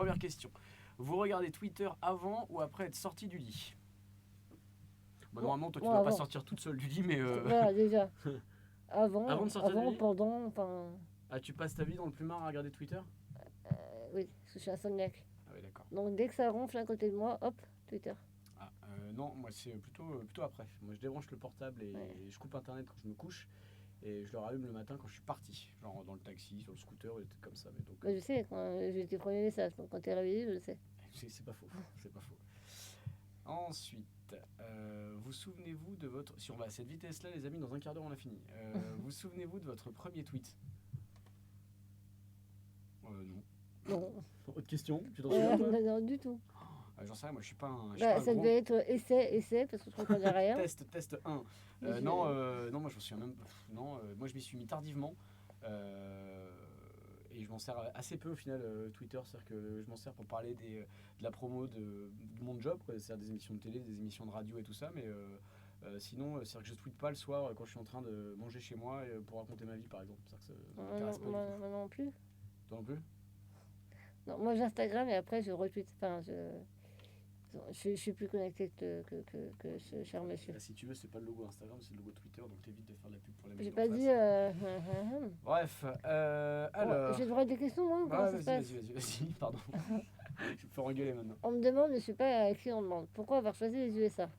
première question. Vous regardez Twitter avant ou après être sorti du lit? Bah, normalement, toi, tu dois pas sortir toute seule du lit, mais... Voilà, déjà. Avant de sortir du lit Pendant, enfin... Ah, tu passes ta vie dans le plumard à regarder Twitter? Oui, parce que je suis insomniaque. Ah oui, d'accord. Donc dès que ça ronfle à côté de moi, hop, Twitter. Ah, non, moi c'est plutôt après. Moi je débranche le portable et je coupe internet quand je me couche et je le rallume le matin quand je suis parti, genre dans le taxi, sur le scooter, des trucs comme ça. Mais donc, Je sais, quand j'ai tes premiers messages, donc quand t'es réveillé, je le sais. c'est pas faux, c'est pas faux. Ensuite, vous souvenez-vous de votre... Si on va à cette vitesse-là, les amis, dans un quart d'heure on a fini. Vous souvenez-vous de votre premier tweet? Non. Non. Autre question? Tu t'en souviens toi? Non, du tout. J'en sais rien, moi je suis pas un... Ça devait être essai, parce que je comprenais rien. Test 1. Non, moi je me souviens même... Non, moi je m'y suis mis tardivement. Et je m'en sers assez peu au final, Twitter. C'est-à-dire que je m'en sers pour parler de la promo de mon job, quoi. C'est-à-dire des émissions de télé, des émissions de radio et tout ça. Mais sinon, c'est-à-dire que je tweete pas le soir quand je suis en train de manger chez moi pour raconter ma vie, par exemple. C'est-à-dire que ça m'intéresse pas du tout. Moi non plus. Toi non plus? Non, moi j'ai Instagram et après je retweet. Enfin, je suis plus connecté que ce cher monsieur. Si tu veux, c'est pas le logo Instagram, c'est le logo Twitter, donc t'évites de faire de la pub pour les mecs. J'ai pas dit. Bref, alors. J'ai le droit à des questions, moi? Comment ça se passe? Vas-y, pardon. Je vais me faire engueuler maintenant. On me demande, je sais pas à qui on demande. Pourquoi avoir choisi les USA?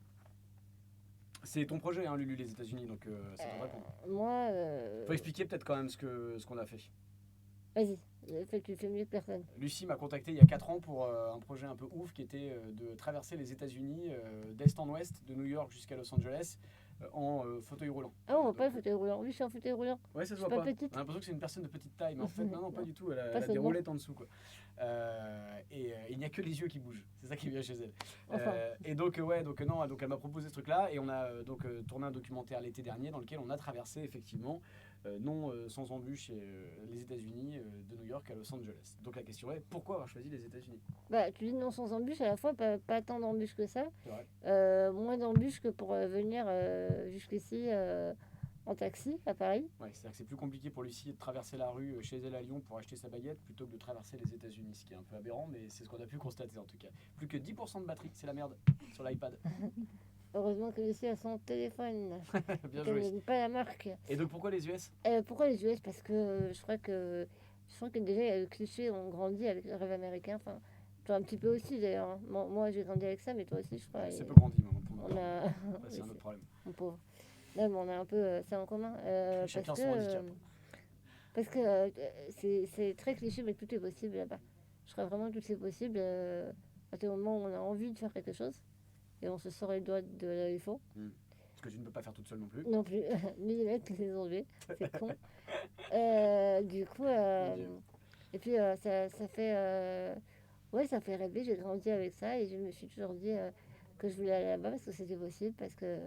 C'est ton projet, hein, Lulu, les États-Unis, donc ça va répondre. Moi. Faut expliquer peut-être quand même ce qu'on a fait. Vas-y, tu fais mieux que personne. Lucie m'a contacté il y a 4 ans pour un projet un peu ouf qui était de traverser les États-Unis d'est en ouest, de New York jusqu'à Los Angeles, en fauteuil roulant. Ah, on voit pas le fauteuil roulant. Oui, je suis en fauteuil roulant. Ouais, ça se voit pas. On a l'impression que c'est une personne de petite taille, mais en fait, non, pas du tout. Elle a des roulettes en dessous, quoi. Il n'y a que les yeux qui bougent. C'est ça qui est bien chez elle. Et donc, donc elle m'a proposé ce truc-là, et on a tourné un documentaire l'été dernier dans lequel on a traversé effectivement, non sans embûche, les États-Unis, de New York à Los Angeles. Donc la question est, pourquoi avoir choisi les États-Unis? Bah, tu dis non sans embûche, à la fois, pas tant d'embûches que ça. C'est vrai. Moins d'embûches que pour venir jusqu'ici en taxi à Paris. Ouais, c'est-à-dire que c'est plus compliqué pour Lucie de traverser la rue chez elle à Lyon pour acheter sa baguette plutôt que de traverser les États-Unis, ce qui est un peu aberrant, mais c'est ce qu'on a pu constater en tout cas. Plus que 10% de batterie, c'est la merde sur l'iPad. Heureusement que Lucie a son téléphone. Bien joué. Qu'elle n'a pas la marque. Et donc pourquoi les US? Pourquoi les US? Parce que je crois que déjà il y a le cliché, on grandit avec le rêve américain. Enfin, toi un petit peu aussi d'ailleurs. Hein. Moi j'ai grandi avec ça, mais toi aussi je crois. C'est peu grandi, maman, pour on a... c'est un autre problème. Mon pauvre. Non, mais on a un peu ça en commun. Chacun son handicap. Parce que c'est très cliché, mais tout est possible là-bas. Je crois vraiment que tout est possible à partir du moment où on a envie de faire quelque chose et on se sort les doigts de là où il faut. Parce que tu ne peux pas faire toute seule non plus. Non plus, ni les mecs, les enlever, c'est con. Du coup, et puis ça fait, ouais, ça fait rêver. J'ai grandi avec ça et je me suis toujours dit que je voulais aller là-bas parce que c'était possible, parce que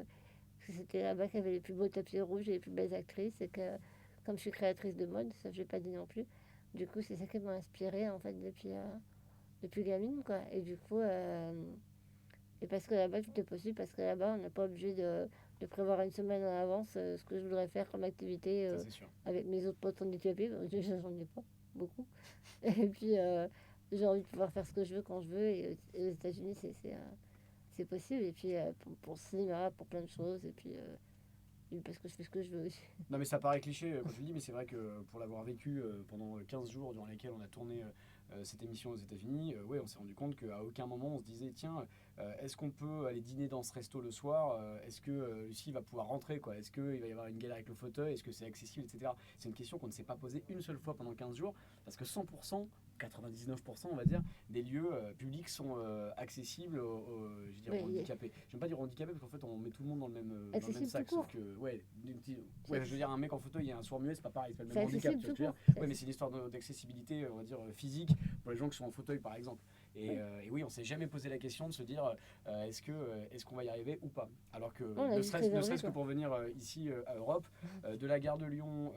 c'était là-bas qu'il y avait les plus beaux tapis rouges et les plus belles actrices, et que comme je suis créatrice de mode, ça je l'ai pas dit non plus. Du coup, c'est ça qui m'a inspirée en fait depuis gamine, quoi. Et du coup, et parce que là-bas tout est possible, parce que là-bas on n'est pas obligé de prévoir une semaine en avance ce que je voudrais faire comme activité avec mes autres potes handicapés. Déjà j'en ai pas beaucoup. Et puis j'ai envie de pouvoir faire ce que je veux quand je veux, et aux États-Unis c'est possible, et puis pour le cinéma, pour plein de choses, et puis parce que je fais ce que je veux aussi. Non mais ça paraît cliché quand tu le dis, mais c'est vrai que pour l'avoir vécu pendant 15 jours durant lesquels on a tourné cette émission aux États-Unis, ouais, on s'est rendu compte qu'à aucun moment on se disait tiens, est-ce qu'on peut aller dîner dans ce resto le soir, est-ce que Lucie va pouvoir rentrer, quoi, est-ce qu'il va y avoir une galère avec le fauteuil, est-ce que c'est accessible, etc. C'est une question qu'on ne s'est pas posée une seule fois pendant 15 jours, parce que 100%, 99% on va dire, des lieux publics sont accessibles aux handicapés. J'aime pas dire handicapés parce qu'en fait on met tout le monde dans le même sac, sauf que je veux dire, un mec en fauteuil et un sourd muet, c'est pas pareil, c'est pas le même handicap, tu vois ce que je veux dire. Ouais, mais c'est une histoire d'accessibilité, on va dire physique, pour les gens qui sont en fauteuil par exemple. Et oui, on s'est jamais posé la question de se dire est-ce qu'on va y arriver ou pas. Alors que ne serait-ce que pour venir ici à Europe, de la gare de Lyon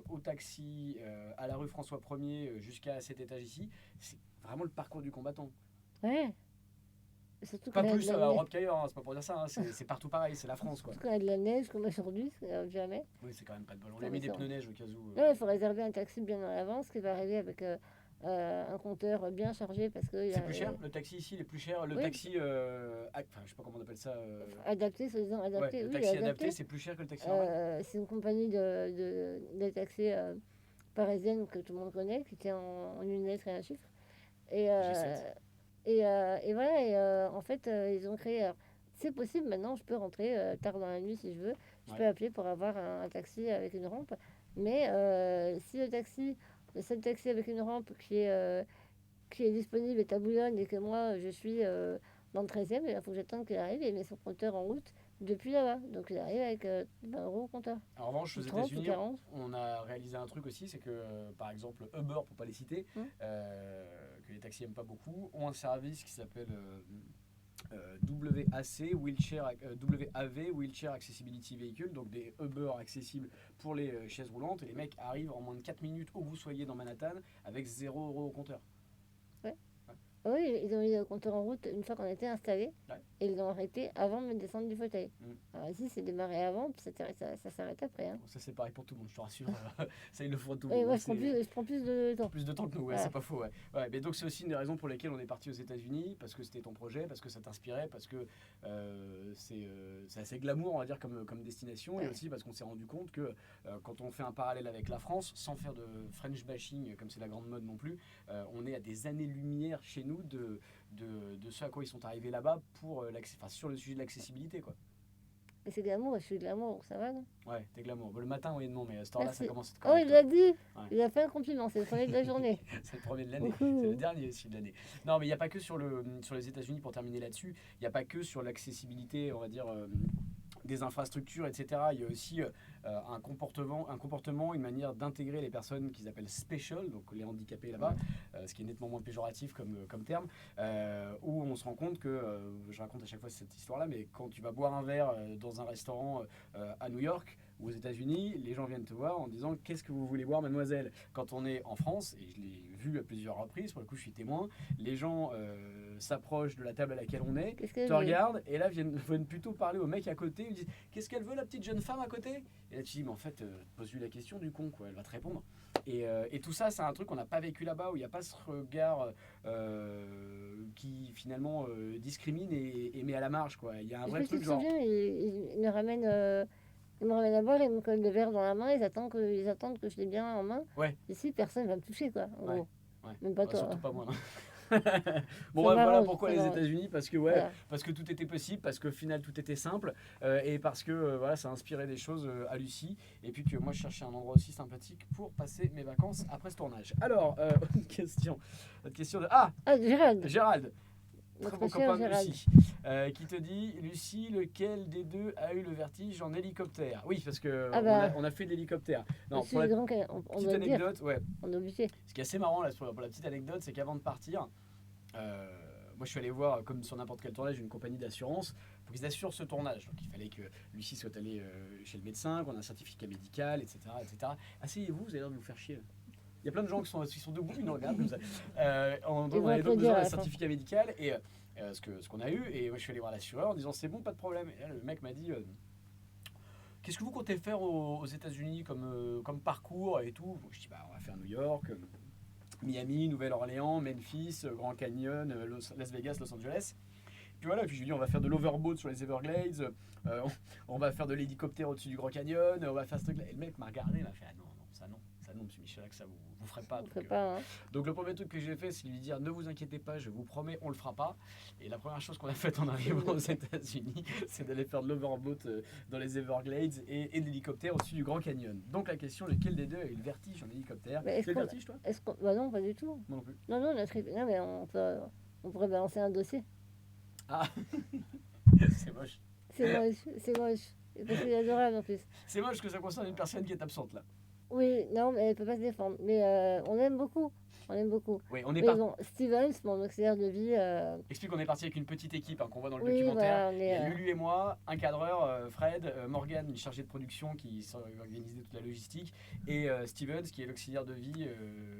au taxi, à la rue François 1er jusqu'à cet étage ici, c'est vraiment le parcours du combattant. Ouais. Pas plus à Europe qu'ailleurs, hein, c'est pas pour dire ça, hein, c'est partout pareil, c'est la France, quoi. Surtout quand il y a de la neige comme aujourd'hui, jamais. Oui, c'est quand même pas de bol. On a mis des pneus neige au cas où. Non, il faut réserver un taxi bien en avance, qui va arriver avec un compteur bien chargé parce que C'est plus cher? Le taxi ici, il est plus cher. Le oui, taxi, enfin, je sais pas comment on appelle ça. adapté, soi-disant Ouais, adapté, le oui, taxi adapté, adapté. c'est plus cher que le taxi normal? C'est une compagnie de taxis parisienne que tout le monde connaît, qui tient en une lettre et un chiffre. Et, G7. et voilà, en fait, ils ont créé. Alors, c'est possible maintenant, je peux rentrer tard dans la nuit si je veux. Je Ouais. peux appeler pour avoir un taxi avec une rampe. Mais si le seul taxi avec une rampe qui est disponible est à Boulogne et que moi je suis dans le 13e, il faut que j'attende qu'il arrive et il met son compteur en route depuis là-bas. Donc il arrive avec 20 euros au compteur. En revanche, aux Ou 30 ou États-Unis, 40. on a réalisé un truc aussi, c'est que par exemple Uber, pour pas les citer, que les taxis aiment pas beaucoup, ont un service qui s'appelle WAC, WAV, Wheelchair Accessibility Vehicle, donc des Uber accessibles pour les chaises roulantes. Et les mecs arrivent en moins de 4 minutes où vous soyez dans Manhattan avec 0 € au compteur. Ouais. Ouais. Oui, ils ont mis le compteur en route une fois qu'on était installé Ouais. et ils l'ont arrêté avant de me descendre du fauteuil. Mm. Alors ici, c'est démarré avant, puis ça s'arrête après. Hein. Bon, ça c'est pareil pour tout le monde, je te rassure. Ça ils le font à tout le Oui, monde. moi, Hein, je prends plus de temps. plus de temps que nous, ouais, Voilà. c'est pas faux. Ouais. Ouais, mais donc c'est aussi une des raisons pour lesquelles on est parti aux États-Unis, parce que c'était ton projet, parce que ça t'inspirait, parce que c'est assez glamour, on va dire, comme destination, et Ouais. aussi parce qu'on s'est rendu compte que quand on fait un parallèle avec la France, sans faire de French bashing comme c'est la grande mode non plus, on est à des années-lumière chez nous de ce à quoi ils sont arrivés là-bas pour sur le sujet de l'accessibilité, quoi. Et c'est glamour, je suis glamour, ça va, non? Ouais, t'es glamour. Bon, le matin, oui, non, mais à cette heure-là, ça Merci. commence à être Oh, correct. il l'a dit! Ouais. Il a fait un compliment, c'est le premier de la journée. C'est le premier de l'année, c'est le Ouhou. dernier aussi de l'année. Non, mais il n'y a pas que sur les États-Unis, pour terminer là-dessus, il n'y a pas que sur l'accessibilité, on va dire, des infrastructures, etc. Il y a aussi un comportement, une manière d'intégrer les personnes qu'ils appellent special, donc les handicapés là-bas, ce qui est nettement moins péjoratif comme terme, où on se rend compte que, je raconte à chaque fois cette histoire-là, mais quand tu vas boire un verre dans un restaurant à New York, ou aux États-Unis, les gens viennent te voir en disant qu'est-ce que vous voulez boire, mademoiselle. Quand on est en France, et je l'ai vu à plusieurs reprises, pour le coup je suis témoin, les gens s'approchent de la table à laquelle on est, Qu'est-ce qu'elle te veut? regardent et là viennent plutôt parler au mec à côté, ils disent qu'est-ce qu'elle veut la petite jeune femme à côté. Et là tu dis mais en fait pose-lui la question du con, quoi, elle va te répondre. Et tout ça c'est un truc qu'on n'a pas vécu là-bas, où il n'y a pas ce regard qui finalement discrimine et met à la marge, quoi. Il y a un Est-ce vrai que tu truc te genre souviens, ils me ramènent à boire, ils me collent le verre dans la main, ils attendent que je l'ai bien en main. ouais. Ici, personne ne va me toucher, quoi, en Ouais. gros. Ouais. Même pas Bah, toi. surtout Hein. pas moi. Bon, Ça bref, voilà m'arrange, pourquoi ça les m'arrange. États-Unis, parce que Voilà. parce que tout était possible, parce qu'au final tout était simple, et parce que voilà, ça inspirait des choses à Lucie, et puis que moi je cherchais un endroit aussi sympathique pour passer mes vacances après ce tournage. Alors, autre question de Gérald, très Notre bon cher copain de Gérald. Lucie, qui te dit Lucie, lequel des deux a eu le vertige en hélicoptère? Oui, parce que Ah bah, on a fait de l'hélicoptère. Non, Monsieur pour la le Grand Canyon, on petite doit le dire, anecdote, ouais. on est obligé. Ce qui est assez marrant là, pour la petite anecdote, c'est qu'avant de partir, moi je suis allé voir, comme sur n'importe quel tournage, une compagnie d'assurance pour qu'ils assurent ce tournage. Donc il fallait que Lucie soit allée chez le médecin, qu'on a un certificat médical, etc. etc. Asseyez-vous, vous avez l'air de vous faire chier. Il y a plein de gens qui sont debout, ils nous regardent comme ça. On Ils vont avait donc applaudir besoin à d'un la fin. certificat médical, et ce qu'on a eu, et moi je suis allé voir l'assureur en disant c'est bon, pas de problème. Et là, le mec m'a dit qu'est-ce que vous comptez faire aux États-Unis comme parcours et tout. Je dis bah on va faire New York, Miami, Nouvelle-Orléans, Memphis, Grand Canyon, Las Vegas, Los Angeles. Puis voilà, puis je lui dis on va faire de l'overboat sur les Everglades, on va faire de l'hélicoptère au-dessus du Grand Canyon, on va faire ce truc-là. Et le mec m'a regardé, il m'a fait ah non, ça non, monsieur Michalak, ça vous ferez pas. On ne fait pas, hein. Donc le premier truc que j'ai fait, c'est lui dire ne vous inquiétez pas, je vous promets, on le fera pas. Et la première chose qu'on a faite en arrivant aux États-Unis, c'est d'aller faire de l'overboat dans les Everglades et de l'hélicoptère au-dessus du Grand Canyon. Donc la question, lequel des deux a eu le vertige en hélicoptère? Mais Tu as le vertige, toi? Bah non, pas du tout. Moi non plus. Non, non, mais on pourrait balancer un dossier. Ah, c'est moche. C'est moche. Parce qu'il est adorable en plus. C'est moche que ça concerne une personne qui est absente là. Oui, non, mais elle peut pas se défendre. Mais on aime beaucoup. On aime beaucoup. Oui, on est Mais parti. bon, Stevens, mon auxiliaire de vie. Explique qu'on est parti avec une petite équipe qu'on voit dans le Oui, documentaire. voilà, Il y a Lulu et moi, un cadreur, Fred, Morgane, une chargée de production qui organisait toute la logistique, et Stevens qui est l'auxiliaire de vie.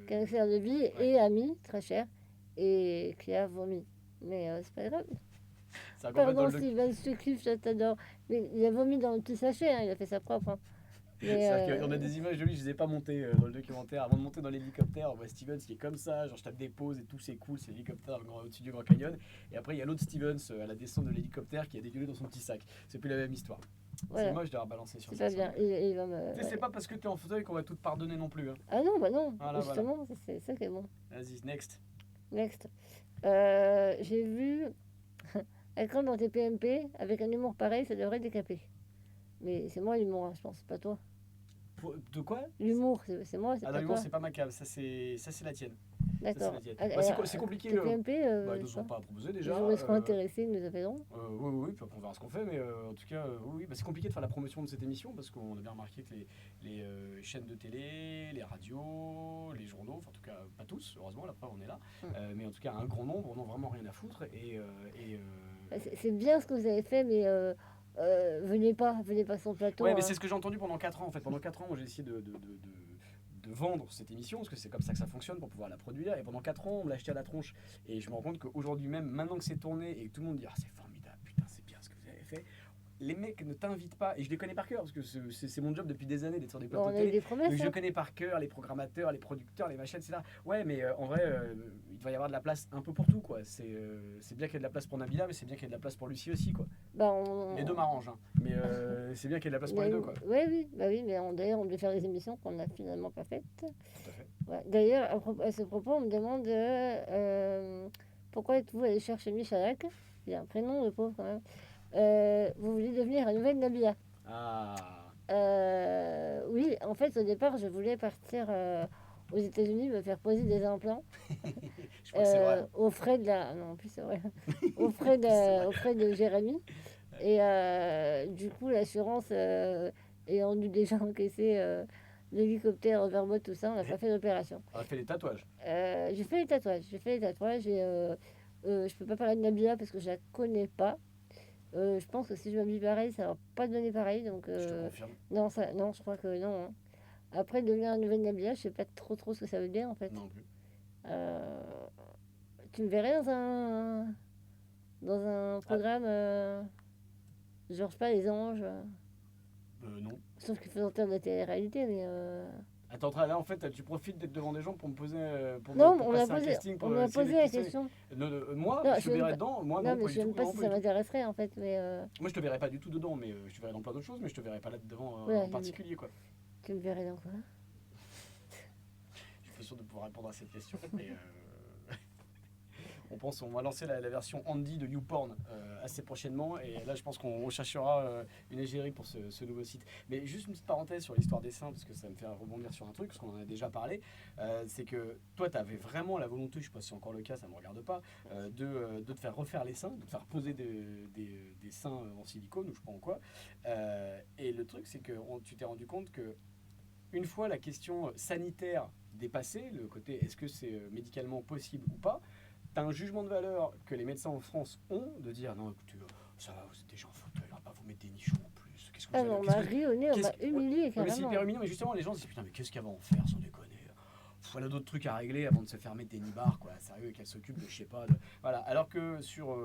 Qui est un auxiliaire de vie et ami, très cher, et qui a vomi. Mais c'est pas grave. C'est un gros Pardon, dans le Stevens, je te kiffe, je t'adore. Mais il a vomi dans le petit sachet, hein, il a fait ça propre. Hein. Mais, C'est-à-dire qu'on a des images de lui, je les ai pas montées dans le documentaire. Avant de monter dans l'hélicoptère, on voit Stevens qui est comme ça, genre je tape des pauses et tout, c'est cool, c'est l'hélicoptère au-dessus du Grand Canyon. Et après, il y a l'autre Stevens à la descente de l'hélicoptère qui a dégueulé dans son petit sac. C'est plus la même histoire. C'est voilà, moche d'avoir balancé sur c'est ça. pas bien. Il va me... Tu sais, c'est pas parce que t'es en fauteuil qu'on va tout te pardonner non plus. Hein. Ah non, bah non, Voilà, justement, c'est ça qui est bon. Vas-y, next. Next. J'ai vu Akram dans tes PMP, avec un humour pareil, ça devrait décaper. Mais c'est moi l'humour, hein, je pense, pas toi. De quoi? L'humour, c'est moi, c'est Ah, pas non, l'humour, toi. c'est pas ma cave, ça c'est la tienne. Ça, c'est D'accord. la tienne. Ah, Bah, c'est compliqué. Tes PMP, Bah, ils je nous sais ont pas. pas proposé Les déjà. gens seront intéressés, ils nous appelleront. Oui, puis après, on verra ce qu'on fait, mais en tout cas, oui, bah, c'est compliqué de faire la promotion de cette émission parce qu'on a bien remarqué que les chaînes de télé, les radios, les journaux, enfin en tout cas pas tous, heureusement, la preuve on est là, mais en tout cas un grand nombre n'ont vraiment rien à foutre C'est bien ce que vous avez fait, mais venez pas sur le plateau. Ouais, mais hein. c'est ce que j'ai entendu pendant 4 ans en fait. Pendant 4 ans, moi j'ai essayé de vendre cette émission parce que c'est comme ça que ça fonctionne pour pouvoir la produire. Et pendant 4 ans, on me l'a acheté à la tronche. Et je me rends compte qu'aujourd'hui même, maintenant que c'est tourné et que tout le monde dit ah, c'est formidable, putain, c'est bien ce que vous avez fait. Les mecs ne t'invitent pas, et je les connais par cœur parce que c'est mon job depuis des années d'être sur des Bon, plateaux on de a eu télé. des promesses. Donc je hein. connais par cœur les programmateurs, les producteurs, les machines, etc. Ouais, mais en vrai, il va y avoir de la place un peu pour tout, quoi. C'est bien qu'il y ait de la place pour Nabila, mais c'est bien qu'il y ait de la place pour Lucie aussi, quoi. Bah, Les deux m'arrangent, hein. Mais c'est bien qu'il y ait de la place pour les deux, quoi. Oui, oui, mais d'ailleurs, on devait faire des émissions qu'on n'a finalement pas faites. Tout à fait. Ouais. D'ailleurs, à ce propos, on me demande pourquoi êtes-vous allé chercher Michalak? Il a un prénom, le pauvre, quand même. Vous voulez devenir un nouvel Nabila? Ah. Oui, en fait, au départ, je voulais partir aux États-Unis me faire poser des implants Je crois que c'est vrai. aux frais de la. Non, en plus, c'est vrai. aux vrai. frais de Jérémy. Et du coup, l'assurance ayant dû déjà encaisser l'hélicoptère, overbot, tout ça, on n'a pas fait d'opération. On a fait les tatouages. J'ai fait les tatouages. Et je peux pas parler de Nabila parce que je la connais pas. Je pense que si je m'habille pareil, ça va pas donner pareil. Donc, Je te confirme. non, je crois que non. hein. Après, devenir un nouvel Nabila, je sais pas trop ce que ça veut dire en fait. Non plus. Tu me verrais dans un programme, genre, je sais pas, les anges. Non. Sauf qu'il faut sortir de la télé-réalité, mais. Attends, là en fait, tu profites d'être devant des gens pour me poser. Pour Non, pour on m'a passer un casting pour on m'a essayer posé de la qui c'est. question. Moi, Non, je te sais même verrais pas- dedans. Moi, Non, non, mais pas je du sais même tout. pas Non, si pas ça du tout. m'intéresserait en fait, mais Moi, je te verrais pas du tout dedans, mais je te verrais dans plein d'autres choses, mais je te verrais pas là-dedans Ouais, en particulier, quoi. tu me verrais dans quoi? Je suis pas sûr de pouvoir répondre à cette question, mais on va lancer la version Andy de YouPorn assez prochainement, et là je pense qu'on recherchera une égérie pour ce nouveau site. Mais juste une petite parenthèse sur l'histoire des seins, parce que ça me fait rebondir sur un truc, parce qu'on en a déjà parlé, c'est que toi tu avais vraiment la volonté, je sais pas si c'est encore le cas, ça me regarde pas, de te faire refaire les seins, de te faire poser des seins en silicone ou je sais pas en quoi, et le truc c'est que tu t'es rendu compte que une fois la question sanitaire dépassée, le côté est-ce que c'est médicalement possible ou pas, tu as un jugement de valeur que les médecins en France ont de dire non, écoutez, ça va, vous êtes déjà en fauteuil, on va pas vous mettre des nichons en plus. Qu'est-ce que vous Ah, allez- mais on qu'est-ce m'a que- ri au nez, on qu'est-ce m'a que- humilié Ouais, mais c'est carrément. hyper humiliant, mais justement, les gens se disent putain, mais qu'est-ce qu'elle va en faire sans déconner? Elle a d'autres trucs à régler avant de se faire mettre des nibards, quoi. Sérieux, qu'elle s'occupe de, je sais pas. Voilà. Alors que sur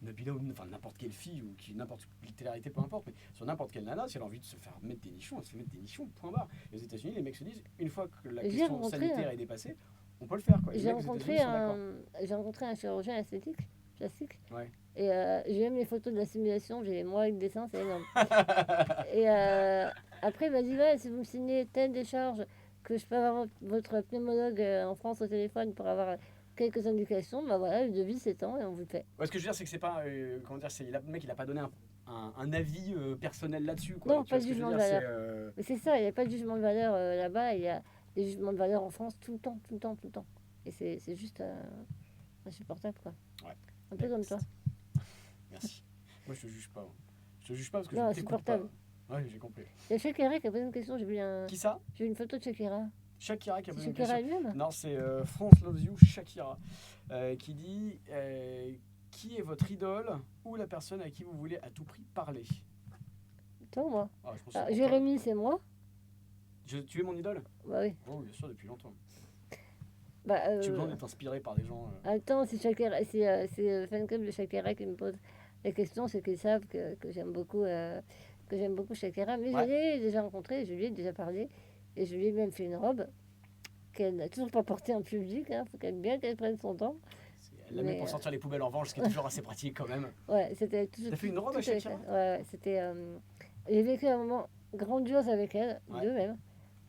Nabila, enfin n'importe quelle fille ou n'importe quelle télé-réalité, peu importe, mais sur n'importe quelle nana, si elle a envie de se faire mettre des nichons, elle se fait mettre des nichons, point barre. Et aux États-Unis, les mecs se disent une fois que la J'ai question rencontré sanitaire un- est dépassée, on peut le faire, quoi. Et les J'ai mecs aux rencontré États-Unis sont d'accord. j'ai rencontré un chirurgien esthétique, plastique, Ouais. et j'ai même les photos de la simulation, j'ai les mois avec des seins, c'est énorme. Et après, il m'a dit, ouais, si vous me signez telle décharge, que je peux avoir votre pneumologue en France au téléphone pour avoir quelques indications, bah voilà, le devis s'étend et on vous le fait. Ouais, ce que je veux dire, c'est que c'est pas. Comment dire, le mec, il a pas donné un avis personnel là-dessus, quoi. Non, Tu pas vois de ce que je veux jugement de dire, valeur. c'est. Mais c'est ça, il n'y a pas de jugement de valeur là-bas, il y a des jugements de valeur en France tout le temps, tout le temps, tout le temps. Et c'est juste insupportable, quoi. Ouais. Un peu comme toi. Merci. Moi, je te juge pas. Je te juge pas parce que Non, je t'écoute pas. insupportable. Ouais, j'ai compris. Il y a Shakira qui a posé une question, Qui ça? j'ai vu une photo de Shakira. Shakira qui a C'est posé une Shakira question. elle-même? Non, c'est France Loves You Shakira qui dit qui est votre idole ou la personne à qui vous voulez à tout prix parler? Toi ou moi? Ah, je pense que Ah, c'est pour Jérémy, c'est moi? toi. Tu es mon idole? Bah oui. Oh, bien sûr, depuis longtemps. Bah, J'ai besoin d'être inspiré par des gens. attends, c'est Shakira, c'est le fan club de Shakira qui me pose la question, c'est qu'ils savent que j'aime beaucoup que j'aime beaucoup Shakira, mais Ouais. je l'ai déjà rencontrée, je lui ai déjà parlé, et je lui ai même fait une robe qu'elle n'a toujours pas portée en public, il faut qu'elle prenne son temps. Elle la met pour Mais sortir les poubelles en revanche, ce qui est toujours assez pratique quand même. ouais, c'était T'as fait une robe à tout avec Shakira? elle. Ouais, c'était. J'ai vécu un moment grandiose avec elle, Ouais. deux même.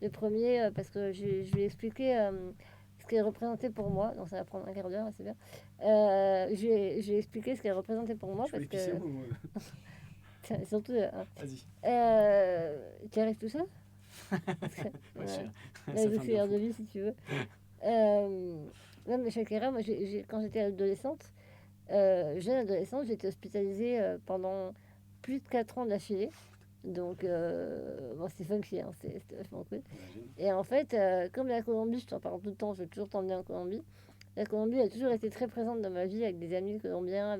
Le premier, parce que je lui ai expliqué ce qu'elle représentait pour moi, donc ça va prendre un quart d'heure, c'est bien. J'ai expliqué ce qu'elle représentait pour moi, Je peux parce les pisser que. ou Surtout. Vas-y. Tu arrives tout seul? Ouais, Ouais. ça Les fait un bien auxiliaires fou. de vie, si tu veux. Euh, non, mais Shakira, moi, quand j'étais adolescente, jeune adolescente, j'ai été hospitalisée pendant plus de 4 ans d'affilée. Donc, bon, c'est funky, hein, c'était vachement cool. J'imagine. Et en fait, comme la Colombie, je t'en parle tout le temps, je vais toujours t'emmener en Colombie. La Colombie a toujours été très présente dans ma vie avec des amis colombiens.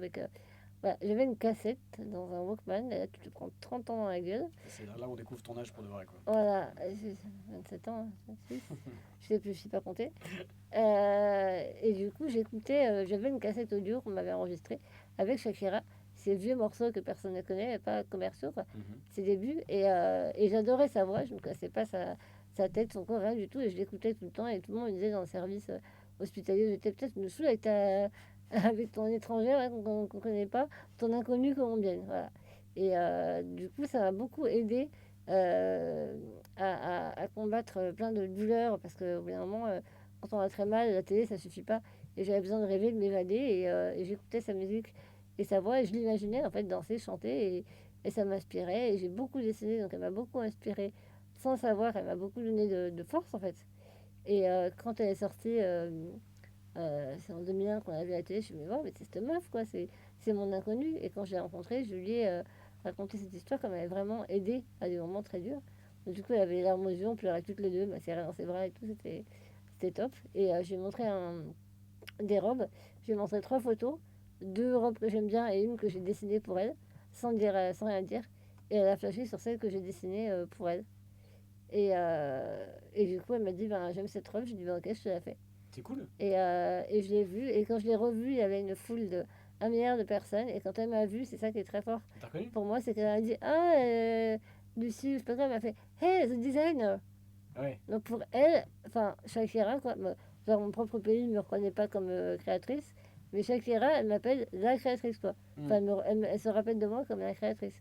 Voilà, j'avais une cassette dans un Walkman, et là, tu te prends 30 ans dans la gueule. C'est là où on découvre ton âge pour de vrai, quoi. Voilà, j'ai 27 ans, hein, 26, je sais plus, je sais pas compter. Et du coup, j'écoutais, j'avais une cassette audio qu'on m'avait enregistrée avec Shakira, ces vieux morceaux que personne ne connaît, pas commerciaux, quoi, Mhm. ses débuts. Et j'adorais sa voix, je ne connaissais pas sa tête, son corps, rien du tout. Et je l'écoutais tout le temps. Et tout le monde me disait dans le service hospitalier, j'étais peut-être une saoule avec, avec ton étrangère hein, qu'on ne connaît pas, ton inconnue colombienne. Voilà. Et du coup, ça m'a beaucoup aidé euh, à combattre plein de douleurs parce qu'au bout d'un moment, quand on a très mal, la télé ça suffit pas. Et j'avais besoin de rêver, de m'évader et j'écoutais sa musique et sa voix et je l'imaginais en fait danser, chanter et ça m'inspirait. Et j'ai beaucoup dessiné donc elle m'a beaucoup inspirée sans savoir, elle m'a beaucoup donné de force en fait. Et quand elle est sortie, c'est en 2001 qu'on a vu à la télé, je me suis dit, oh, mais c'est cette meuf quoi, c'est mon inconnue. Et quand je l'ai rencontrée, je lui ai raconté cette histoire comme elle m'avait vraiment aidé à des moments très durs. Donc, du coup, elle avait les larmes aux yeux, on pleurait toutes les deux, m'a serré dans ses bras et tout, c'était top. Et je lui ai montré des robes, je lui ai montré 3 photos, 2 robes que j'aime bien et une que j'ai dessinée pour elle, sans rien dire. Et elle a flashé sur celle que j'ai dessinée pour elle. Et du coup, elle m'a dit, ben, j'aime cette robe, je lui ai dit, ben, ok, je te la fais. C'est cool. Et je l'ai vue, et quand je l'ai revue, il y avait une foule de 1 milliard de personnes, et quand elle m'a vue, c'est ça qui est très fort T'as reconnu? pour moi, c'est qu'elle a dit, ah, Lucie, je sais pas quoi, elle m'a fait, hey, the designer. Ouais. Donc pour elle, enfin, Shakira, quoi, genre mon propre pays ne me reconnaît pas comme créatrice, mais Shakira, elle m'appelle la créatrice, quoi. Enfin, Mm. elle se rappelle de moi comme la créatrice.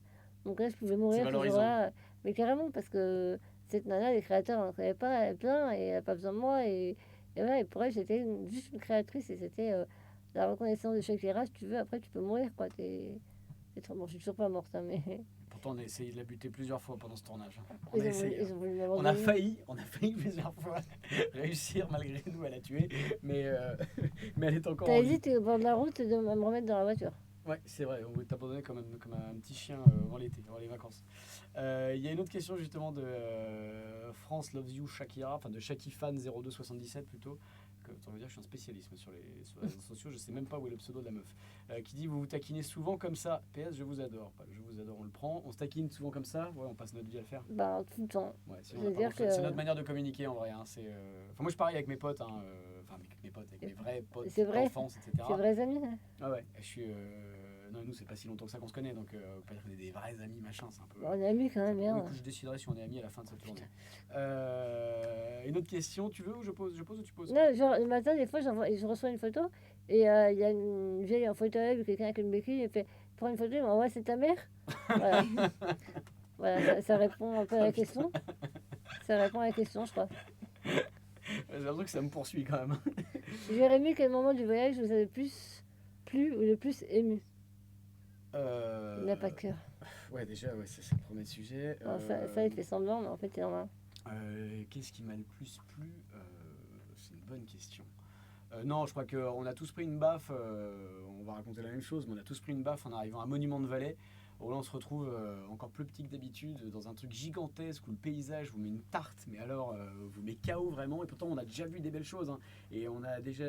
Donc là, je pouvais C'est mourir ce valorisant. jour-là, mais carrément, parce que cette nana, les créateurs, on ne connaît pas, elle est plein, et elle n'a pas besoin de moi, et voilà, et pour elle, j'étais juste une créatrice, et c'était la reconnaissance de Shakira, si tu veux, après, tu peux mourir, quoi. T'es trop... Bon, je suis toujours pas morte, hein, mais Pourtant, on a essayé de la buter plusieurs fois pendant ce tournage. On a ils ont voulu, essayé. Hein. ils ont voulu On a m'abandonner. failli, on a failli plusieurs fois réussir malgré nous à la tuer, mais, mais elle est encore T'as en vie. hésité au bord de la route de me remettre dans la voiture. Ouais, c'est vrai, on veut t'abandonner comme un petit chien avant l'été, avant les vacances. Il y a une autre question justement de France Loves You Shakira, enfin de Shakifan0277 plutôt. Ça veut dire que je suis un spécialiste sur les réseaux sociaux, je sais même pas où est le pseudo de la meuf. Qui dit vous vous taquinez souvent comme ça. PS, je vous adore. Pas le je vous adore, on le prend. On se taquine souvent comme ça. Ouais, on passe notre vie à le faire. Bah, tout le temps. Ouais, Je sinon on veux a pas dire grand-chose. C'est que notre manière de communiquer en vrai. Hein. Enfin, moi je parie avec mes potes, hein, enfin avec mes potes, avec mes vrais potes c'est vrai, d'enfance, etc. c'est vrais amis. Hein. Ah ouais, je suis. Non, nous, c'est pas si longtemps que ça qu'on se connaît, donc on peut pas dire qu'on est des vrais amis, machin, c'est un peu. Bon, on est amis quand même, Oui, merde. que je déciderai si on est amis à la fin de cette journée. Une autre question, tu veux ou je pose ou tu poses? Non, genre, le matin, des fois, je reçois une photo et il y a une vieille en fauteuil ou quelqu'un avec une béquille et fait prends une photo, il m'envoie c'est ta mère. Voilà, voilà ça répond un peu à Oh la putain, question. Ça répond à la question, je crois. j'ai l'impression que ça me poursuit quand même. Jérémy, quel moment du voyage vous avez le plus plu ou le plus ému? Il n'a pas de cœur. Ouais, déjà, ouais, c'est le premier sujet. Non, ça, il fait semblant, mais en fait, il en a un. Qu'est-ce qui m'a le plus plu C'est une bonne question. Non, je crois qu'on a tous pris une baffe, on va raconter la même chose, mais on a tous pris une baffe en arrivant à Monument de Vallée, où là on se retrouve encore plus petit que d'habitude, dans un truc gigantesque où le paysage vous met une tarte, mais alors vous met KO vraiment, et pourtant on a déjà vu des belles choses, hein, et on a déjà